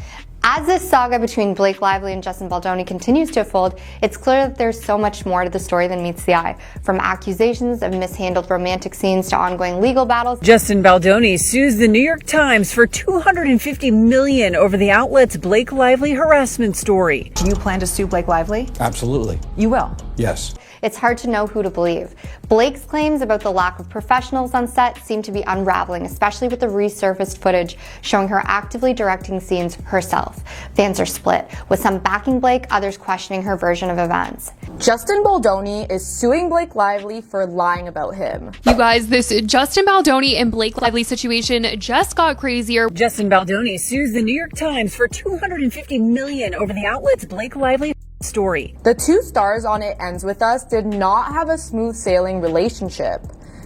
As this saga between Blake Lively and Justin Baldoni continues to unfold, it's clear that there's so much more to the story than meets the eye. From accusations of mishandled romantic scenes to ongoing legal battles. Justin Baldoni sues the New York Times for $250 million over the outlet's Blake Lively harassment story. Do you plan to sue Blake Lively? Absolutely. You will? Yes. It's hard to know who to believe. Blake's claims about the lack of professionals on set seem to be unraveling, especially with the resurfaced footage showing her actively directing scenes herself. Fans are split, with some backing Blake, others questioning her version of events. Justin Baldoni is suing Blake Lively for lying about him. You guys, this Justin Baldoni and Blake Lively situation just got crazier. Justin Baldoni sues the New York Times for $250 million over the outlet's Blake Lively story. The 2 stars on It Ends With Us did not have a smooth sailing relationship.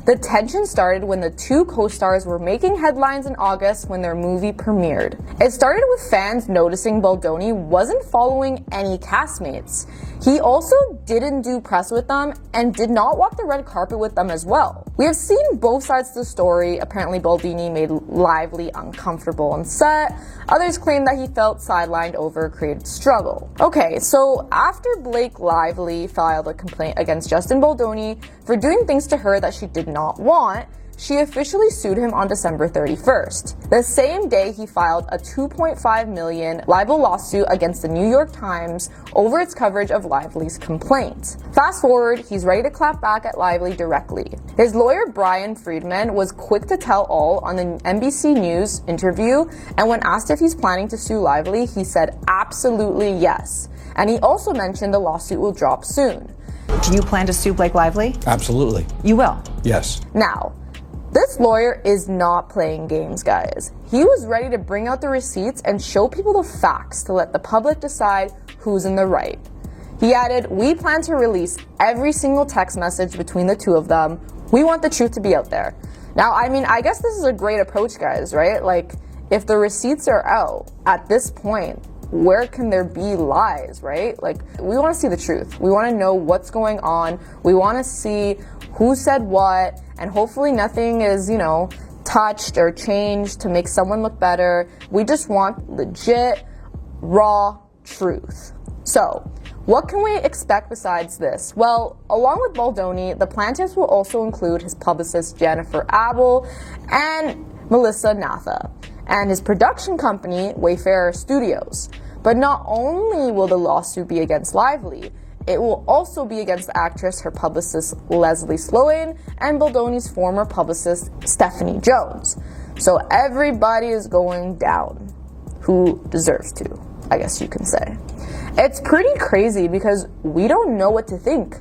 The tension started when the 2 co-stars were making headlines in August when their movie premiered. It started with fans noticing Baldoni wasn't following any castmates. He also didn't do press with them and did not walk the red carpet with them as well. We have seen both sides of the story. Apparently Baldoni made Lively uncomfortable on set. Others claim that he felt sidelined over creative struggle. Okay, so after Blake Lively filed a complaint against Justin Baldoni for doing things to her that she did not want, she officially sued him on December 31st. The same day, he filed a $2.5 million libel lawsuit against the New York Times over its coverage of Lively's complaint. Fast forward, he's ready to clap back at Lively directly. His lawyer, Brian Friedman, was quick to tell all on the NBC News interview, and when asked if he's planning to sue Lively, he said absolutely yes. And he also mentioned the lawsuit will drop soon. Do you plan to sue Blake Lively? Absolutely. You will? Yes. Now, this lawyer is not playing games, guys. He was ready to bring out the receipts and show people the facts to let the public decide who's in the right. He added, "We plan to release every single text message between the 2 of them. We want the truth to be out there." Now, I mean, I guess this is a great approach, guys, right? Like, if the receipts are out at this point, where can there be lies, right? Like, we want to see the truth. We want to know what's going on. We want to see who said what, and hopefully nothing is, touched or changed to make someone look better. We just want legit, raw truth. So, what can we expect besides this? Well, along with Baldoni, the plaintiffs will also include his publicist Jennifer Abel and Melissa Natha, and his production company, Wayfarer Studios. But not only will the lawsuit be against Lively, it will also be against the actress, her publicist Leslie Sloan, and Baldoni's former publicist Stephanie Jones. So everybody is going down who deserves to, I guess you can say. It's pretty crazy because we don't know what to think.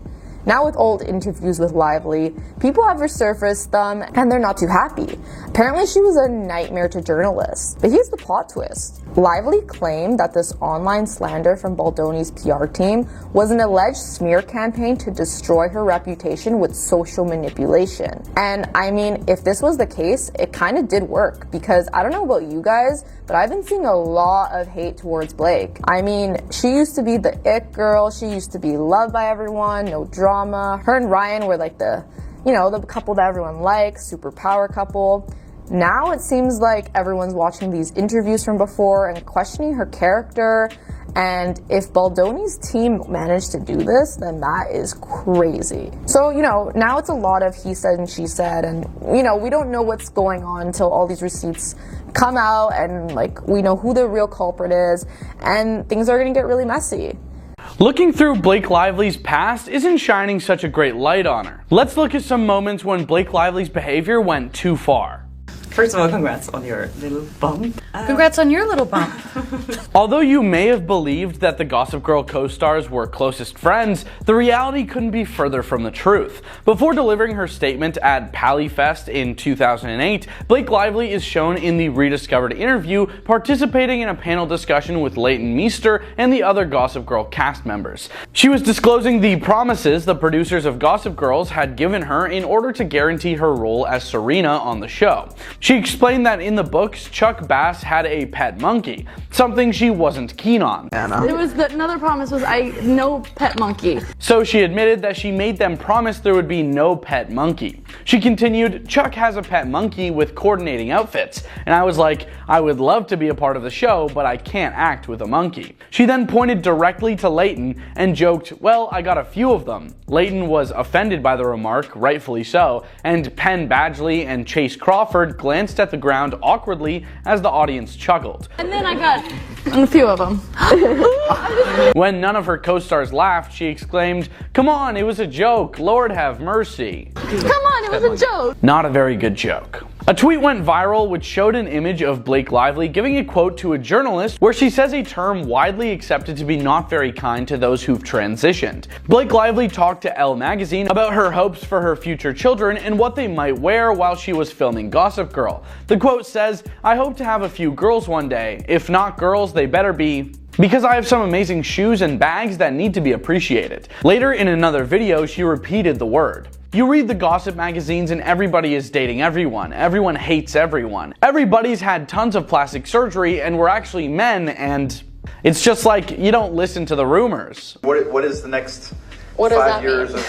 Now with old interviews with Lively, people have resurfaced them and they're not too happy. Apparently she was a nightmare to journalists. But here's the plot twist. Lively claimed that this online slander from Baldoni's PR team was an alleged smear campaign to destroy her reputation with social manipulation. And I mean, if this was the case, it kind of did work, because I don't know about you guys, but I've been seeing a lot of hate towards Blake. I mean, she used to be the it girl, she used to be loved by everyone, no drama. Her and Ryan were like the couple that everyone likes, super power couple. Now it seems like everyone's watching these interviews from before and questioning her character. And if Baldoni's team managed to do this, then that is crazy. So, now it's a lot of he said and she said, and, we don't know what's going on until all these receipts come out and, we know who the real culprit is, and things are gonna get really messy. Looking through Blake Lively's past isn't shining such a great light on her. Let's look at some moments when Blake Lively's behavior went too far. First of all, congrats on your little bump. Congrats on your little bump. Although you may have believed that the Gossip Girl co-stars were closest friends, the reality couldn't be further from the truth. Before delivering her statement at PallyFest in 2008, Blake Lively is shown in the rediscovered interview participating in a panel discussion with Leighton Meester and the other Gossip Girl cast members. She was disclosing the promises the producers of Gossip Girls had given her in order to guarantee her role as Serena on the show. She explained that in the books, Chuck Bass had a pet monkey, something she wasn't keen on. Another promise was no pet monkey. So she admitted that she made them promise there would be no pet monkey. She continued, Chuck has a pet monkey with coordinating outfits, and I was like, I would love to be a part of the show, but I can't act with a monkey. She then pointed directly to Leighton and joked, well, I got a few of them. Leighton was offended by the remark, rightfully so, and Penn Badgley and Chase Crawford glanced at the ground awkwardly as the audience chuckled. And then I got a few of them. When none of her co-stars laughed, she exclaimed, come on, it was a joke, Lord have mercy. Come on, it was a joke. Not a very good joke. A tweet went viral which showed an image of Blake Lively giving a quote to a journalist where she says a term widely accepted to be not very kind to those who've transitioned. Blake Lively talked to Elle magazine about her hopes for her future children and what they might wear while she was filming Gossip Girl. The quote says, I hope to have a few girls one day. If not girls, they better be, because I have some amazing shoes and bags that need to be appreciated. Later in another video, she repeated the word. You read the gossip magazines and everybody is dating everyone. Everyone hates everyone. Everybody's had tons of plastic surgery and we're actually men, and it's just like you don't listen to the rumors. What is the next What does 5 that years mean?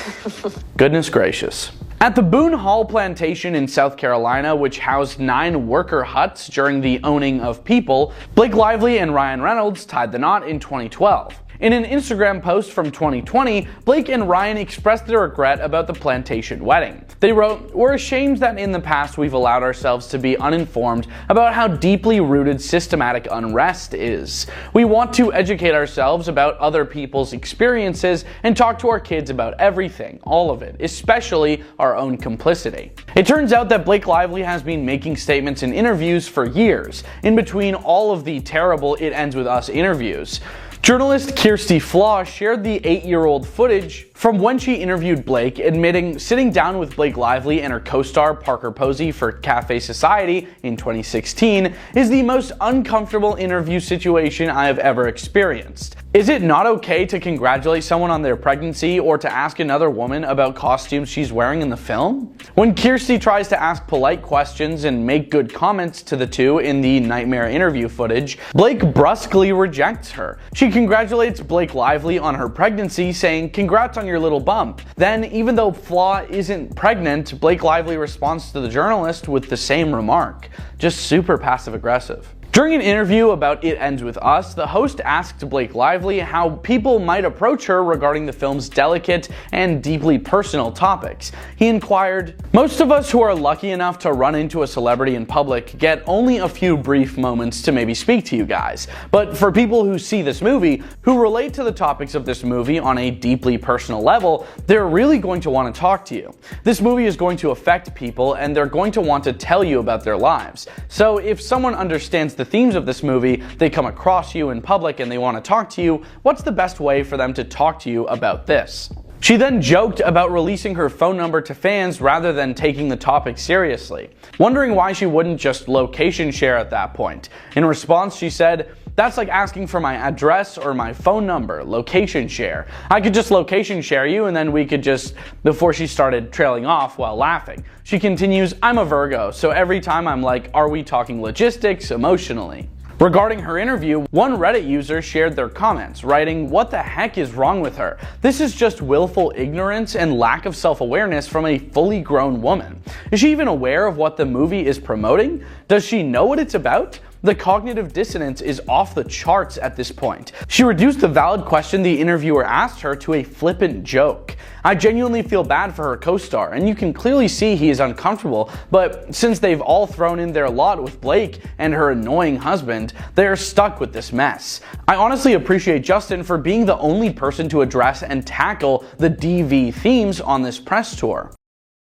of... Goodness gracious. At the Boone Hall plantation in South Carolina, which housed 9 worker huts during the owning of people, Blake Lively and Ryan Reynolds tied the knot in 2012. In an Instagram post from 2020, Blake and Ryan expressed their regret about the plantation wedding. They wrote, we're ashamed that in the past we've allowed ourselves to be uninformed about how deeply rooted systematic unrest is. We want to educate ourselves about other people's experiences and talk to our kids about everything, all of it, especially our own complicity. It turns out that Blake Lively has been making statements in interviews for years, in between all of the terrible It Ends With Us interviews. Journalist Kirsty Flaw shared the 8-year-old footage from when she interviewed Blake, admitting sitting down with Blake Lively and her co-star Parker Posey for Cafe Society in 2016 is the most uncomfortable interview situation I have ever experienced. Is it not okay to congratulate someone on their pregnancy or to ask another woman about costumes she's wearing in the film? When Kirsty tries to ask polite questions and make good comments to the two in the nightmare interview footage, Blake brusquely rejects her. She congratulates Blake Lively on her pregnancy, saying, "Congrats on your little bump." Then, even though Flaw isn't pregnant, Blake Lively responds to the journalist with the same remark. Just super passive aggressive. During an interview about It Ends With Us, the host asked Blake Lively how people might approach her regarding the film's delicate and deeply personal topics. He inquired, "Most of us who are lucky enough to run into a celebrity in public get only a few brief moments to maybe speak to you guys. But for people who see this movie, who relate to the topics of this movie on a deeply personal level, they're really going to want to talk to you. This movie is going to affect people and they're going to want to tell you about their lives. So if someone understands the themes of this movie, they come across you in public and they want to talk to you, what's the best way for them to talk to you about this?" She then joked about releasing her phone number to fans rather than taking the topic seriously, wondering why she wouldn't just location share at that point. In response, she said, "That's like asking for my address or my phone number, location share. I could just location share you and then we could just," before she started trailing off while laughing. She continues, "I'm a Virgo, so every time I'm like, are we talking logistics, emotionally?" Regarding her interview, one Reddit user shared their comments, writing, "What the heck is wrong with her? This is just willful ignorance and lack of self-awareness from a fully grown woman. Is she even aware of what the movie is promoting? Does she know what it's about? The cognitive dissonance is off the charts at this point." She reduced the valid question the interviewer asked her to a flippant joke. "I genuinely feel bad for her co-star, and you can clearly see he is uncomfortable, but since they've all thrown in their lot with Blake and her annoying husband, they are stuck with this mess. I honestly appreciate Justin for being the only person to address and tackle the DV themes on this press tour."